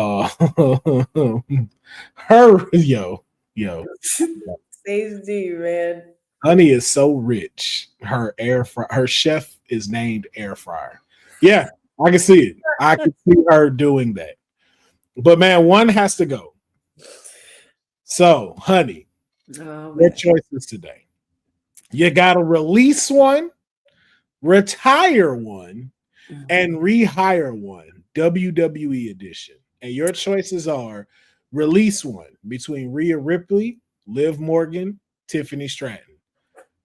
Sage D, man. Honey is so rich. Her chef is named Air Fryer. Yeah, I can see it. I can see her doing that. But man, one has to go. So, Honey, your choices today. You got to release one, retire one, and rehire one, WWE edition. And your choices are release one between Rhea Ripley, Liv Morgan, Tiffany Stratton.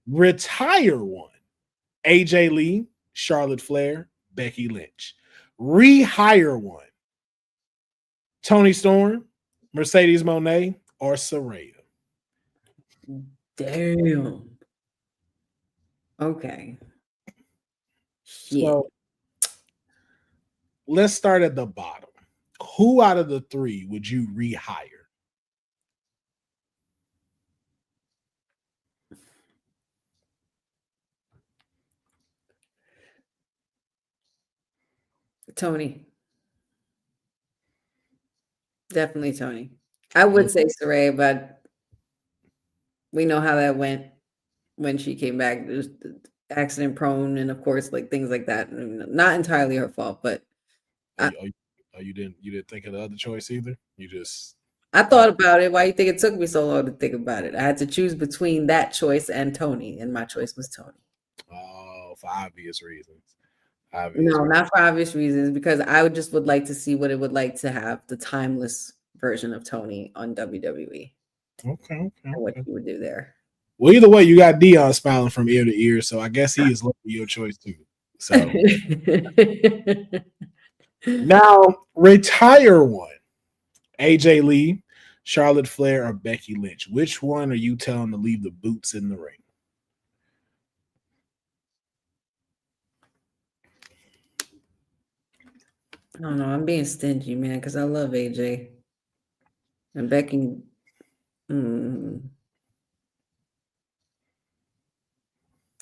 Retire one, AJ Lee, Charlotte Flair, Becky Lynch. Rehire one, Toni Storm, Mercedes Moné, or Saraya. Damn. Okay. So let's start at the bottom. Who out of the three would you rehire? Toni. Definitely Toni. I would say Saraya, but we know how that went when she came back. It was accident prone, and of course, like things like that. Not entirely her fault, but you didn't think of the other choice either. I thought about it. Why do you think it took me so long to think about it? I had to choose between that choice and Toni, and my choice was Toni. Oh, for obvious reasons. Not for obvious reasons, because I would like to see what it would like to have the timeless version of Toni on WWE. Okay. What he would do there. Well, either way, you got Deonne smiling from ear to ear, so I guess he is looking at your choice too. So now retire one. AJ Lee, Charlotte Flair, or Becky Lynch. Which one are you telling to leave the boots in the ring? I don't know. I'm being stingy, man, because I love AJ. And Becky.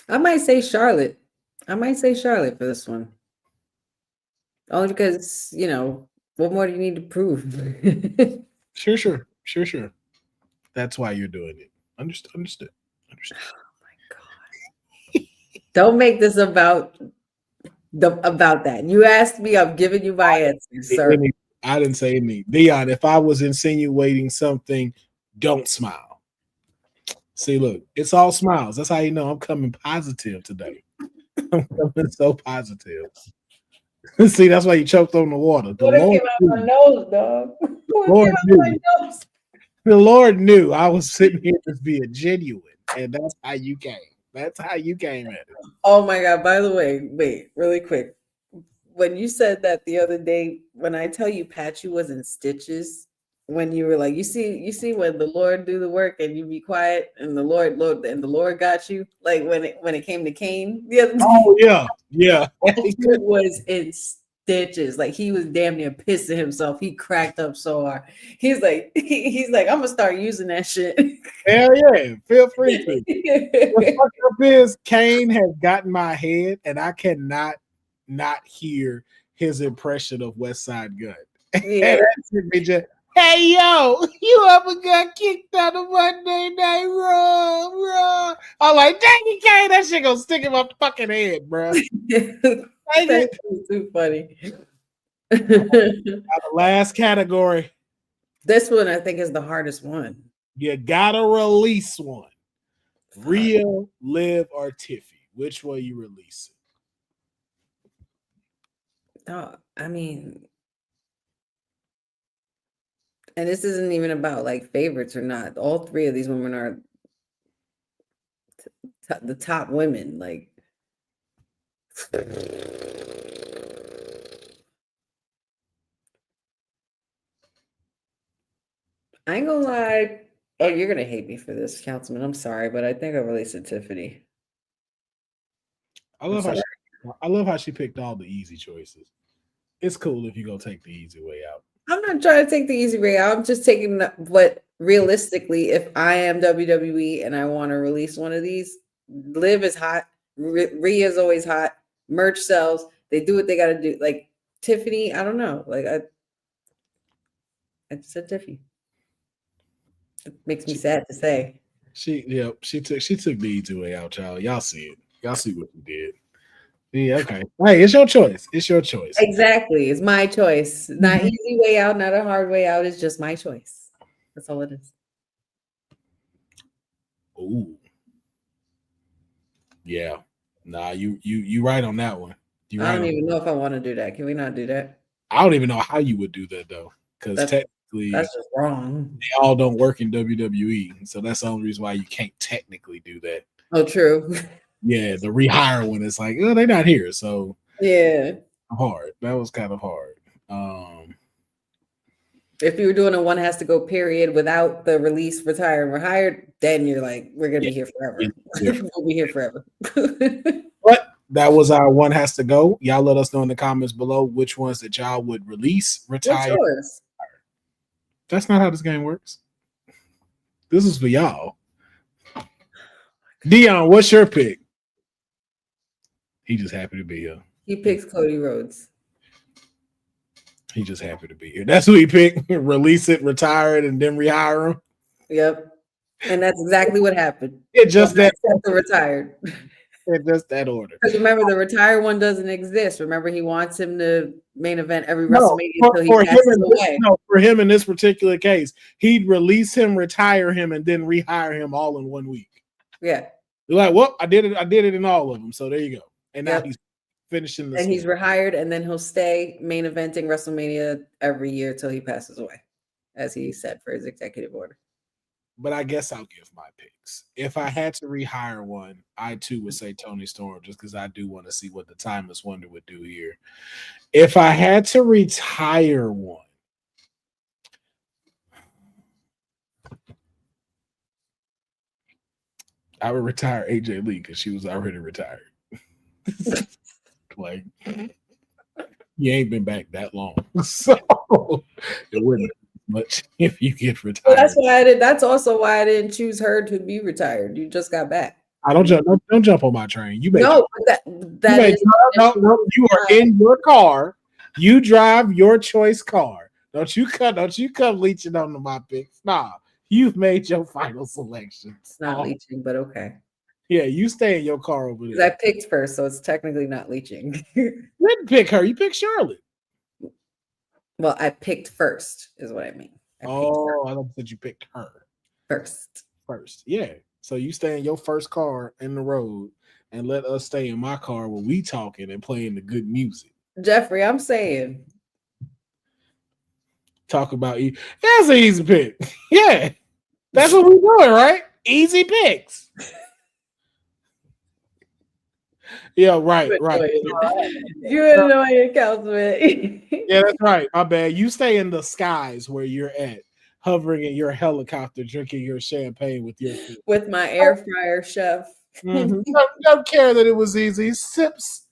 I might say Charlotte. For this one. Only because, what more do you need to prove? Sure. That's why you're doing it. Understood. Oh my God. Don't make this about that. You asked me, I'm giving you my answer, sir. I didn't say anything. Deonne, if I was insinuating something, don't smile. See, look, it's all smiles. That's how you know I'm coming positive today. I'm coming so positive. See, that's why you choked on the water. The Lord knew. My nose, dog. The Lord knew I was sitting here just being genuine, and that's how you came. That's how you came at it. Oh my God! By the way, wait, really quick. when you said that the other day, when I tell you Patchy was in stitches, when you were like, you see when the Lord do the work and you be quiet and the Lord got you. Like when it came to Cain the other day, Oh yeah. he was in stitches. Like he was damn near pissing himself. He cracked up so hard. He's like, I'm gonna start using that shit. Hell yeah, feel free to. The fuck up is Kane has gotten my head, and I cannot not hear his impression of West Side Gun. Yeah. Hey yo, you ever got kicked out of Monday Night Raw? I'm like, dang it, Kane, that shit gonna stick in my fucking head, bro. That's too funny. The last category. This one I think is the hardest one. You gotta release one. Rhea, Liv, or Tiffy. Which one you releasing? Oh, I mean, and this isn't even about like favorites or not. All three of these women are the top women. Like, I ain't gonna lie. Oh, you're gonna hate me for this, Councilman. I'm sorry, but I think I released it Tiffany. I love how she picked all the easy choices. It's cool if you go take the easy way out. I'm not trying to take the easy way out. I'm just taking what realistically, if I am WWE and I want to release one of these, Liv is hot, Rhea is always hot, merch sells, they do what they got to do. Like Tiffany, I don't know. Like I said Tiffany. It makes me sad to say. She took the easy way out, y'all. Y'all see it. Y'all see what you did. Yeah, okay. Hey, it's your choice. It's your choice. Exactly. It's my choice. Not easy way out, not a hard way out. It's just my choice. That's all it is. Ooh. Yeah. Nah, you right on that one. I don't even know if I want to do that. Can we not do that? I don't even know how you would do that though. Because technically that's just wrong. They all don't work in WWE. So that's the only reason why you can't technically do that. Oh, true. Yeah, the rehire one is like, oh, they're not here. So yeah. Hard. That was kind of hard. If you were doing a one has to go period without the release, retire, and rehired, then you're like, we're gonna be here forever. We'll be here forever. But that was our one has to go. Y'all let us know in the comments below which ones that y'all would release, retire. That's not how this game works. This is for y'all. Deonne, what's your pick? He just happy to be here. He picks Cody Rhodes. He just happy to be here. That's who he picked. Release it, retire it, and then rehire him. Yep. And that's exactly what happened. It just that the retired. It's just that order. Because remember, the retired one doesn't exist. Remember, he wants him to main event every WrestleMania until he passes away. No, for him in this particular case, he'd release him, retire him, and then rehire him all in 1 week. Yeah. You're like, well, I did it in all of them. So there you go. And now he's finishing the and he's rehired, and then he'll stay main eventing WrestleMania every year till he passes away, as he said for his executive order. But I guess I'll give my picks. If I had to rehire one, I too would say Tony Storm, just because I do want to see what the Timeless Wonder would do here. If I had to retire one, I would retire AJ Lee because she was already retired. Like, you ain't been back that long, so it wouldn't much if you get retired. Well, that's also why I didn't choose her to be retired. You just got back. I don't jump on my train. You no, you are in your car. You drive your choice car. Don't you come leeching onto my picks. Nah, you've made your final selection. It's not leeching, but okay. Yeah, you stay in your car over there. I picked first, so it's technically not leeching. You didn't pick her. You picked Charlotte. Well, I picked first, is what I mean. I thought that you picked her first. Yeah. So you stay in your first car in the road and let us stay in my car when we talking and playing the good music. Jeffrey, I'm saying. Talk about you. That's an easy pick. Yeah. That's what we're doing, right? Easy picks. Yeah, right. You're annoying, Councilman. Yeah, that's right. My bad. You stay in the skies where you're at, hovering in your helicopter, drinking your champagne with your food. With my air fryer, chef. Don't care that it was easy. Sips.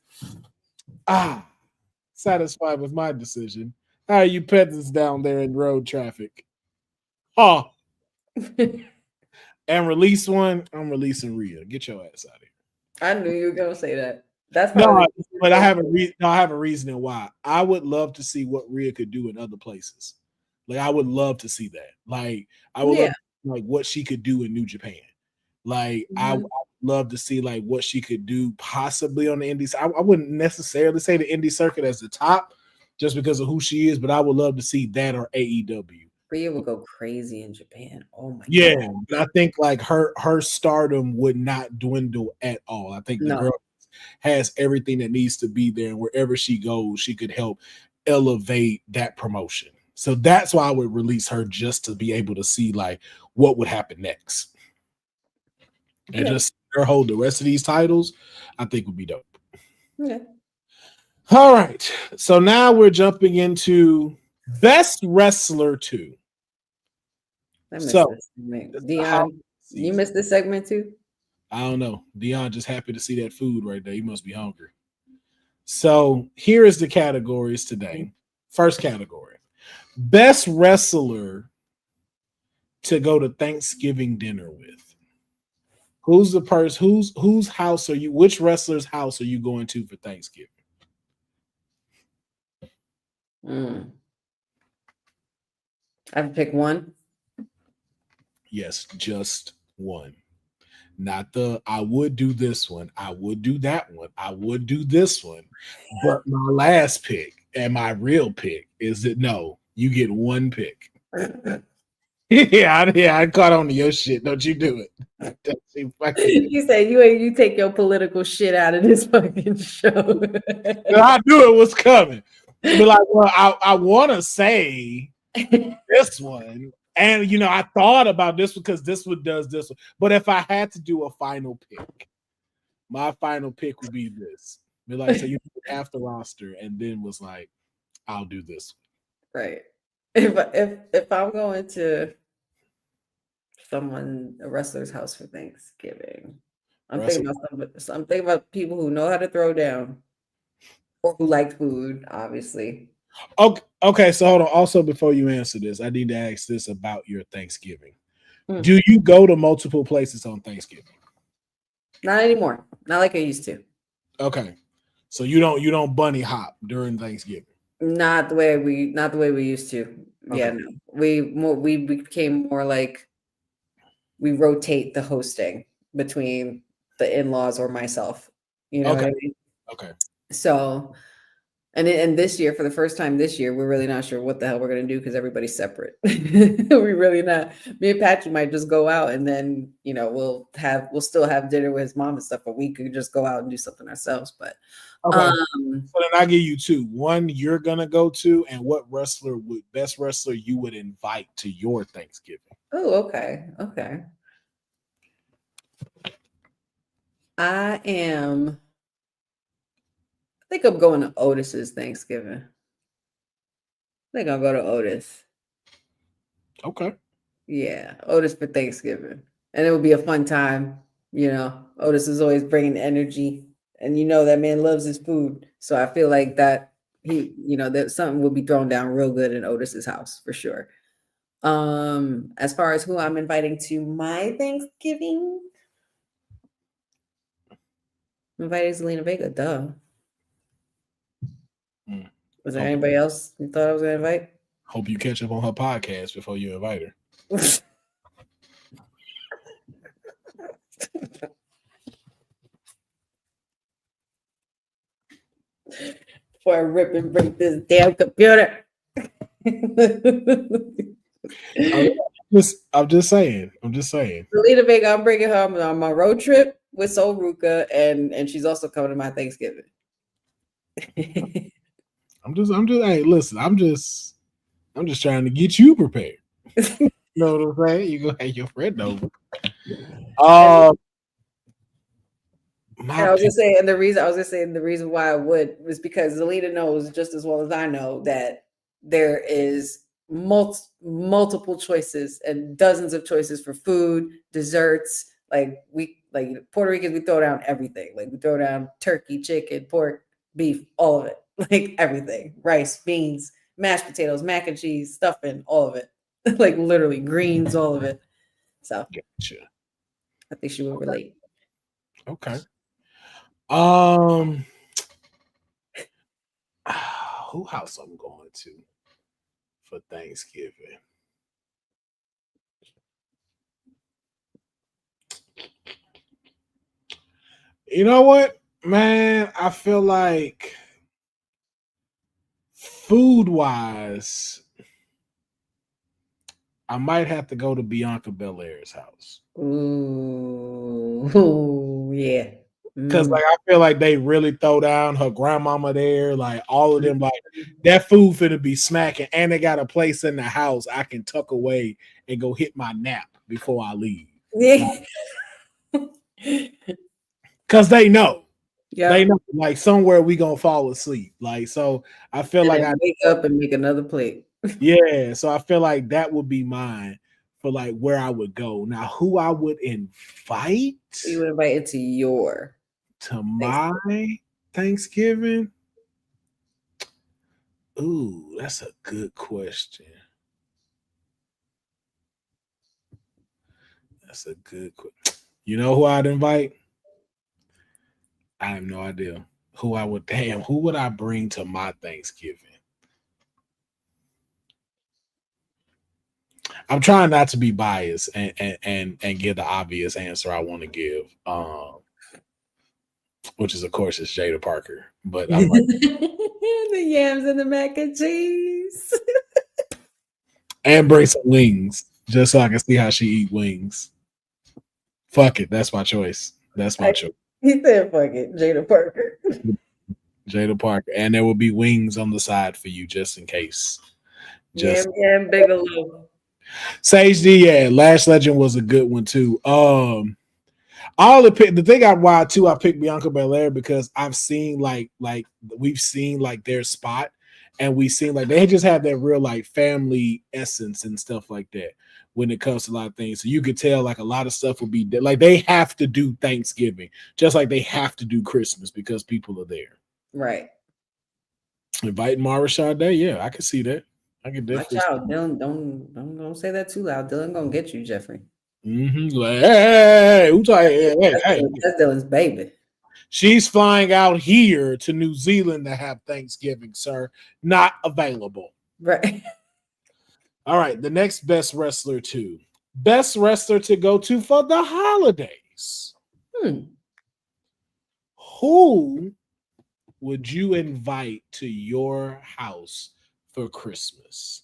Satisfied with my decision. How are you peasants down there in road traffic? Oh, and release one. I'm releasing Rhea. Get your ass out of here. I knew you were gonna say that. That's No, probably but I have a reasoning why. I would love to see what Rhea could do in other places. Like I would love to see that. Like I would love like what she could do in New Japan. Like I would love to see like what she could do possibly on the indies. I wouldn't necessarily say the indie circuit as the top just because of who she is, but I would love to see that or AEW. Rhea would go crazy in Japan. Oh my god. But I think like her stardom would not dwindle at all. I think the girl has everything that needs to be there, and wherever she goes, she could help elevate that promotion. So that's why I would release her, just to be able to see like what would happen next. And just her hold the rest of these titles, I think would be dope. Okay. All right. So now we're jumping into Best Wrestler 2. Deonne, you missed this segment too? I don't know. Deonne just happy to see that food right there. He must be hungry. So here is the categories today. First category: Best Wrestler to go to Thanksgiving dinner with. Who's the person? Whose house are you? Which wrestler's house are you going to for Thanksgiving? I have to pick one. Yes, just one. Not the I would do this one, I would do that one, I would do this one. But my last pick and my real pick is that no, you get one pick. I caught on to your shit. Don't you do it. You said you take your political shit out of this fucking show. I knew it was coming. But like, well, I want to say this one. And, you know, I thought about this because this one does this one. But if I had to do a final pick, my final pick would be this. Be like, so you half the roster and then was like, I'll do this one. Right. If I'm going to a wrestler's house for Thanksgiving, I'm thinking about people who know how to throw down or who like food, obviously. Okay, so hold on. Also, before you answer this, I need to ask this about your Thanksgiving. Do you go to multiple places on Thanksgiving? Not anymore. Not like I used to. Okay. So you don't bunny hop during Thanksgiving? Not the way we used to. Okay. Yeah, no. We became more like we rotate the hosting between the in-laws or myself. You know what I mean? Okay. So and this year, for the first time this year, we're really not sure what the hell we're gonna do because everybody's separate. We're really not. Me and Patrick might just go out and then we'll still have dinner with his mom and stuff, but we could just go out and do something ourselves. But so then I give you two. One you're gonna go to, and what best wrestler you would invite to your Thanksgiving. Oh, okay. I think I'm going to Otis's Thanksgiving. I think I'll go to Otis. Okay. Yeah, Otis for Thanksgiving. And it would be a fun time. Otis is always bringing energy. And that man loves his food. So I feel like that that something will be thrown down real good in Otis's house for sure. As far as who I'm inviting to my Thanksgiving, I'm inviting Zelina Vega, duh. Was there anybody else you thought I was going to invite? Hope you catch up on her podcast before you invite her. Before I rip and break this damn computer. I'm just saying. Zelina Vega, I'm bringing her on my road trip with Soul Ruka, and she's also coming to my Thanksgiving. Hey, listen, I'm just trying to get you prepared. You know what I'm saying? You go have your friend over. And I was gonna say, and the reason why I would was because Zelina knows just as well as I know that there is multiple choices and dozens of choices for food, desserts. Like Puerto Ricans, we throw down everything. Like we throw down turkey, chicken, pork, beef, all of it. Like everything. Rice, beans, mashed potatoes, mac and cheese, stuffing, all of it. Like literally greens, all of it. So Gotcha. I think she will relate. Okay. Who house I'm going to for Thanksgiving? You know what, man? I feel like food wise, I might have to go to Bianca Belair's house. Ooh, yeah. Cause like I feel like they really throw down her grandmama there, like all of them, like that food finna be smacking, and they got a place in the house I can tuck away and go hit my nap before I leave. Yeah. Cause they know. Yeah. They know like somewhere we gonna fall asleep. Like so I feel And like then I wake up and make another plate. yeah, so I feel like that would be mine for like where I would go. Now who I would invite You would invite into your to my Thanksgiving? Ooh, that's a good question. That's a good question. You know who I'd invite? I have no idea. Who would I bring to my Thanksgiving? I'm trying not to be biased and give the obvious answer I want to give. Which is of course is Jada Parker. But I'm like the yams and the mac and cheese. and bring some wings just so I can see how she eat wings. Fuck it, that's my choice. That's my choice. He said, "Fuck it, Jada Parker." Jada Parker, and there will be wings on the side for you just in case. Just Yam Bigelow. Sage D, yeah, Lash Legend was a good one too. The thing why too I picked Bianca Belair because I've seen like we've seen like their spot, and we've seen like they just have that real like family essence and stuff like that when it comes to a lot of things. So you could tell like a lot of stuff will be like they have to do Thanksgiving just like they have to do Christmas because people are there. Right. Inviting Mara Sade, yeah, I can see that. I can definitely. Watch out, Dylan. Don't say that too loud. Dylan gonna get you, Jeffrey. Like, hey, who's hey. That's Dylan's baby. She's flying out here to New Zealand to have Thanksgiving, sir. Not available. Right. All right, the next best wrestler to go to for the holidays. Who would you invite to your house for Christmas?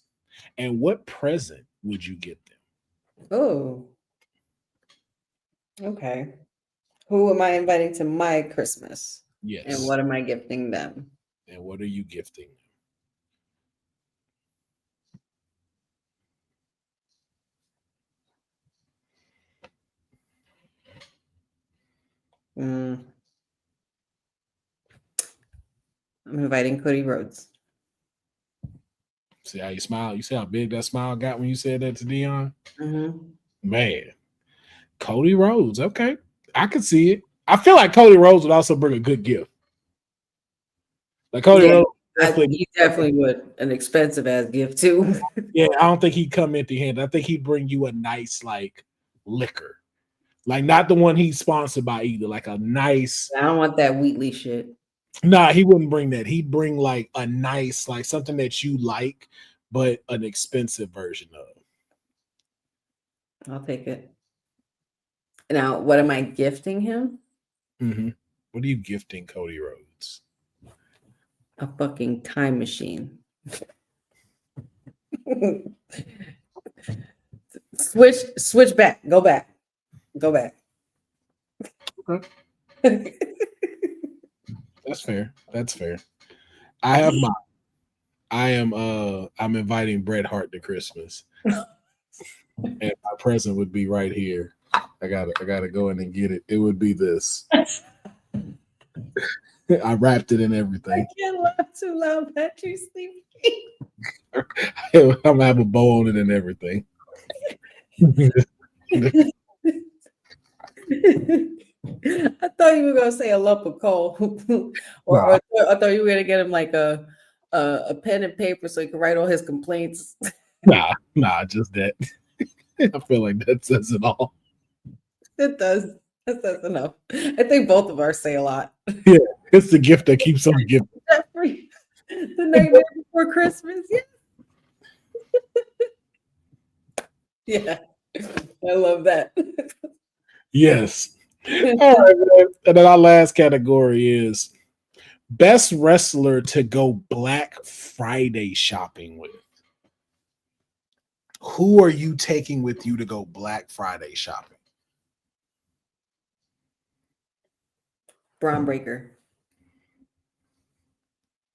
And what present would you get them? Oh. Okay. Who am I inviting to my Christmas? Yes. And what am I gifting them? And what are you gifting I'm inviting Cody Rhodes. See how you smile? You see how big that smile got when you said that to Deonne? Mm-hmm. Man, Cody Rhodes. Okay, I could see it. I feel like Cody Rhodes would also bring a good gift. Like Cody Rhodes, he definitely would. An expensive ass gift too. Yeah, I don't think he'd come empty-handed. I think he'd bring you a nice like liquor, like not the one he's sponsored by either. Like a nice. I don't want that Wheatley shit. Nah, he wouldn't bring that. He'd bring like a nice, like something that you like, but an expensive version of. I'll take it. Now, what am I gifting him? Mm-hmm. What are you gifting Cody Rhodes? A fucking time machine. Switch back. Go back. Okay. That's fair. I have mine. I'm inviting Bret Hart to Christmas. And my present would be right here. I gotta go in and get it. It would be this. I wrapped it in I everything. can't laugh too loud, Pat. You sleepy. I'm gonna have a bow on it and everything. I thought you were gonna say a lump of coal, or I thought you were gonna get him like a pen and paper so he could write all his complaints. Nah, just that. I feel like that says it all. It does. That's enough. I think both of ours say a lot. Yeah, it's the gift that keeps on giving. Jeffrey, the Nightmare Before Christmas. Yeah, I love that. Yes. All right, man. And then our last category is best wrestler to go Black Friday shopping with. Who are you taking with you to go Black Friday shopping? Braun Breaker.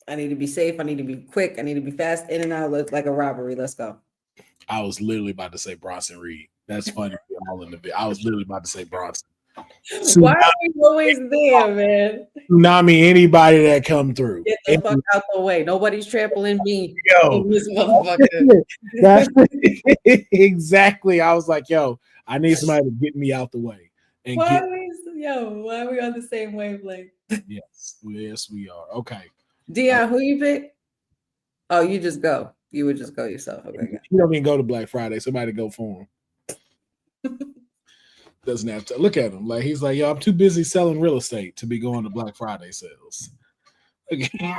I need to be safe. I need to be quick. I need to be fast. In and out like a robbery. Let's go. I was literally about to say Bronson Reed. That's funny. All in the bit. I was literally about to say Bronson. Why are we always there, man? Tsunami, anybody that come through. Get the fuck out the way. Nobody's trampling me. Yo, In this motherfucker. that's exactly. I was like, yo, I need somebody to get me out the way. And Why are we on the same wavelength? Yes, we are. Okay. Deonne, who you pick? Oh, you just go. You would just go yourself. Okay. You don't even go to Black Friday. Somebody go for him. Doesn't have to look at him. Like he's like, yo, I'm too busy selling real estate to be going to Black Friday sales. Okay.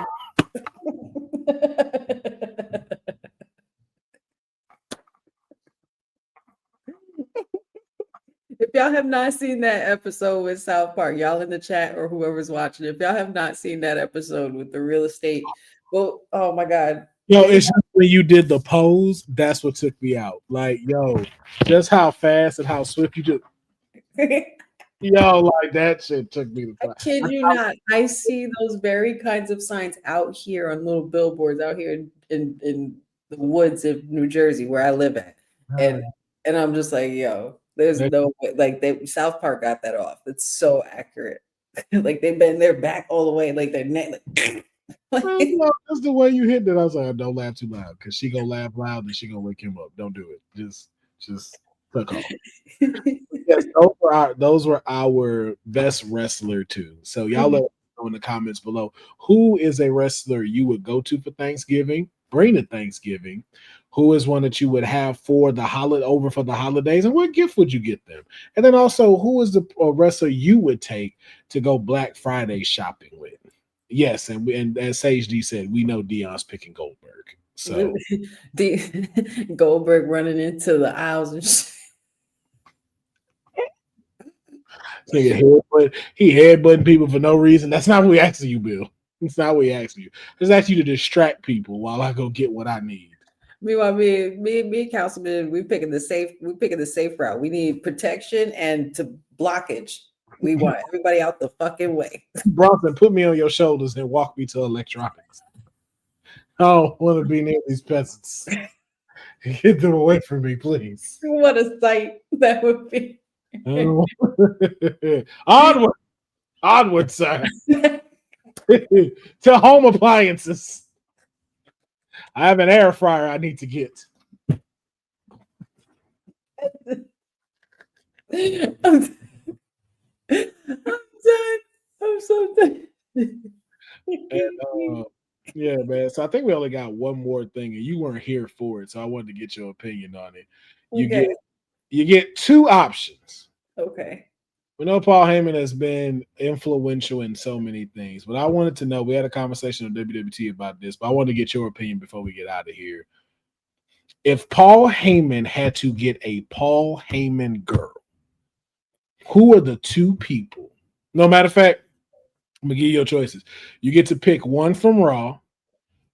If y'all have not seen that episode with South Park, y'all in the chat or whoever's watching, if y'all have not seen that episode with the real estate, well, oh my God. Yo, it's just when you did the pose, that's what took me out. Like, yo, just how fast and how swift you just, yo, like that shit took me to I kid you not. I see those very kinds of signs out here on little billboards out here in the woods of New Jersey where I live at. And I'm just like, yo, there's no way. Like South Park got that off. It's so accurate. Like they've been their back all the way, like their neck. That's the way you hit it. I was like, don't laugh too loud because she gonna laugh loud and she gonna wake him up. Don't do it. Just tuck off. Yes, those were our best wrestler too. So y'all let us know in the comments below who is a wrestler you would go to for Thanksgiving, bring to Thanksgiving. Who is one that you would have for the holidays, and what gift would you get them? And then also, who is the wrestler you would take to go Black Friday shopping with? Yes, and as Sage D said, we know Deon's picking Goldberg. So Goldberg running into the aisles and shit. He headbutting people for no reason. That's not what we asked you, Bill. It's not what we asked you. Just asked you to distract people while I go get what I need. Meanwhile, me and Councilman, we picking the safe route. We need protection and to blockage. We want everybody out the fucking way. Bronson, put me on your shoulders and walk me to electronics. I don't want to be near these peasants. Get them away from me, please. What a sight that would be. Onward, sir. To home appliances. I have an air fryer I need to get. I'm done. I'm so done. And, yeah, man. So I think we only got one more thing, and you weren't here for it, so I wanted to get your opinion on it. You get two options. Okay. We know Paul Heyman has been influential in so many things, but I wanted to know. We had a conversation on WWT about this, but I wanted to get your opinion before we get out of here. If Paul Heyman had to get a Paul Heyman girl, who are the two people? No matter of fact, I'm gonna give you your choices. You get to pick one from Raw,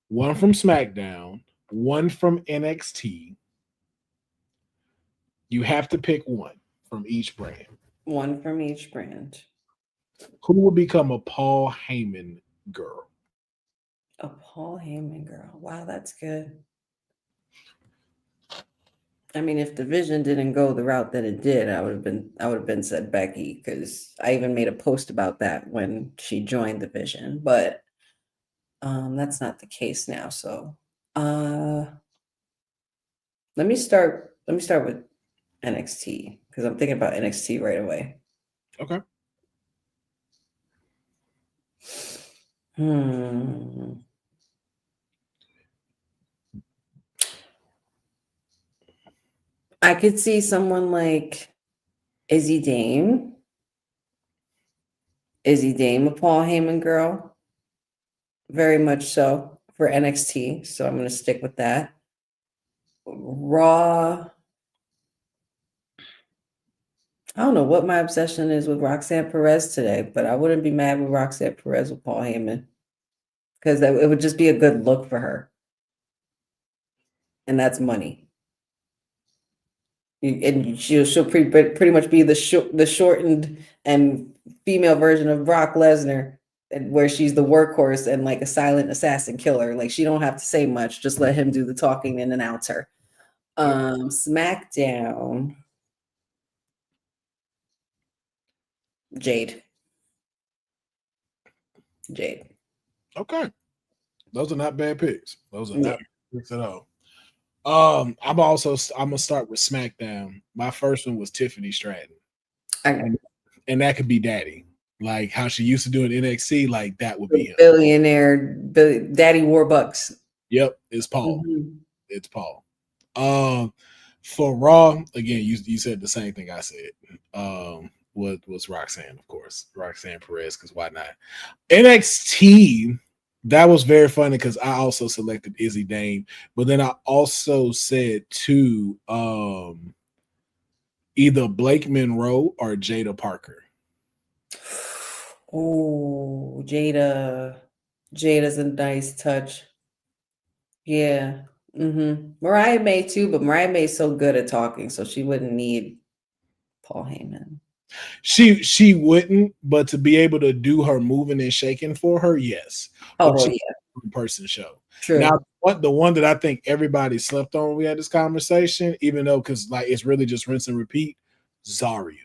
one from SmackDown, one from NXT. You have to pick one from each brand. One from each brand. Who will become a Paul Heyman girl? A Paul Heyman girl. Wow, that's good. I mean, if Division didn't go the route that it did, I would have been said Becky, because I even made a post about that when she joined Division, but that's not the case now. So let me start with NXT, because I'm thinking about NXT right away. Okay. I could see someone like Izzy Dame, a Paul Heyman girl, very much so, for NXT. So I'm going to stick with that. Raw. I don't know what my obsession is with Roxanne Perez today, but I wouldn't be mad with Roxanne Perez with Paul Heyman, because it would just be a good look for her. And that's money. And she'll pretty much be the shortened and female version of Brock Lesnar, where she's the workhorse and like a silent assassin killer. Like, she don't have to say much, just let him do the talking and announce her. SmackDown. Jade. Okay. Those are not bad picks. Those are not bad picks at all. I'm gonna start with SmackDown. My first one was Tiffany Stratton. And that could be Daddy. Like how she used to do in NXT, like that would be him. Billionaire, Daddy Warbucks. Yep, it's Paul. Mm-hmm. It's Paul. For Raw, again, you said the same thing I said. Was Roxanne, of course. Roxanne Perez, because why not? NXT, that was very funny because I also selected Izzy Dame, but then I also said too, either Blake Monroe or Jada Parker. Oh, Jada's a nice touch. Yeah. Mariah May too, but Mariah May's so good at talking, so she wouldn't need Paul Heyman. She wouldn't, but to be able to do her moving and shaking for her, yes. Oh, yeah. Person show. True. Now, the one that I think everybody slept on when we had this conversation, even though because like it's really just rinse and repeat, Zarya.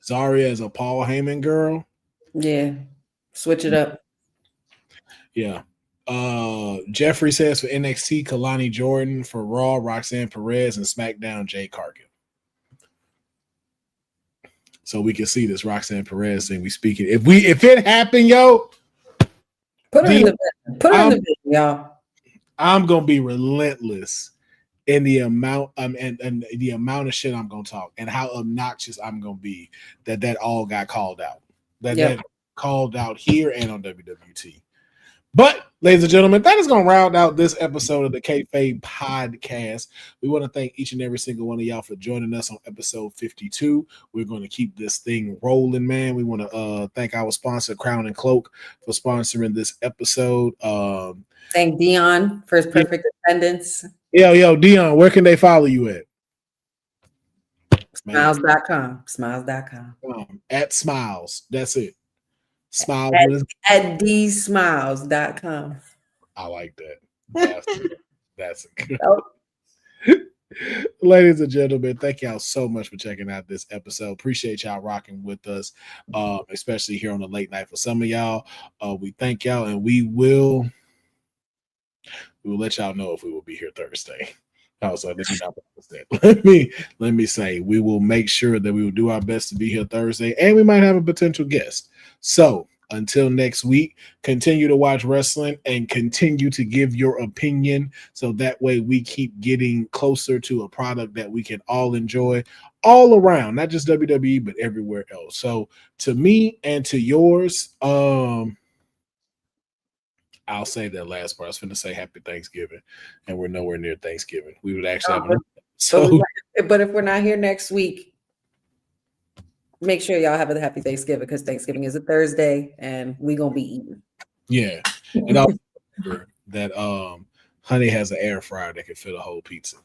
Zarya as a Paul Heyman girl. Yeah. Switch it up. Yeah. Jeffrey says for NXT, Kalani Jordan, for Raw, Roxanne Perez, and SmackDown, Jade Cargill. So we can see this Roxanne Perez thing. We speak it. If it happened, yo, put her in the bed, y'all. I'm gonna be relentless in the amount and the amount of shit I'm gonna talk and how obnoxious I'm gonna be that all got called out. That called out here and on WWT. But, ladies and gentlemen, that is going to round out this episode of the Kayfabe Podcast. We want to thank each and every single one of y'all for joining us on episode 52. We're going to keep this thing rolling, man. We want to thank our sponsor, Crown and Cloak, for sponsoring this episode. Thank Deonne for his perfect attendance. Yo, Deonne, where can they follow you at? Smiles.com. At Smiles. That's it. Smiles at dsmiles.com. I like that. That's good. Ladies and gentlemen, thank y'all so much for checking out this episode. Appreciate y'all rocking with us, especially here on the late night. For some of y'all, we thank y'all, and we will let y'all know if we will be here Thursday. Also, let me say we will make sure that we will do our best to be here Thursday, and we might have a potential guest. So until next week, continue to watch wrestling and continue to give your opinion, so that way we keep getting closer to a product that we can all enjoy all around, not just WWE but everywhere else. So to me and to yours, I'll say that last part. I was going to say Happy Thanksgiving, and we're nowhere near Thanksgiving. We would actually have but if we're not here next week, make sure y'all have a happy Thanksgiving, because Thanksgiving is a Thursday and we're going to be eating. Yeah. And I'll remember that Honey has an air fryer that can fit a whole pizza.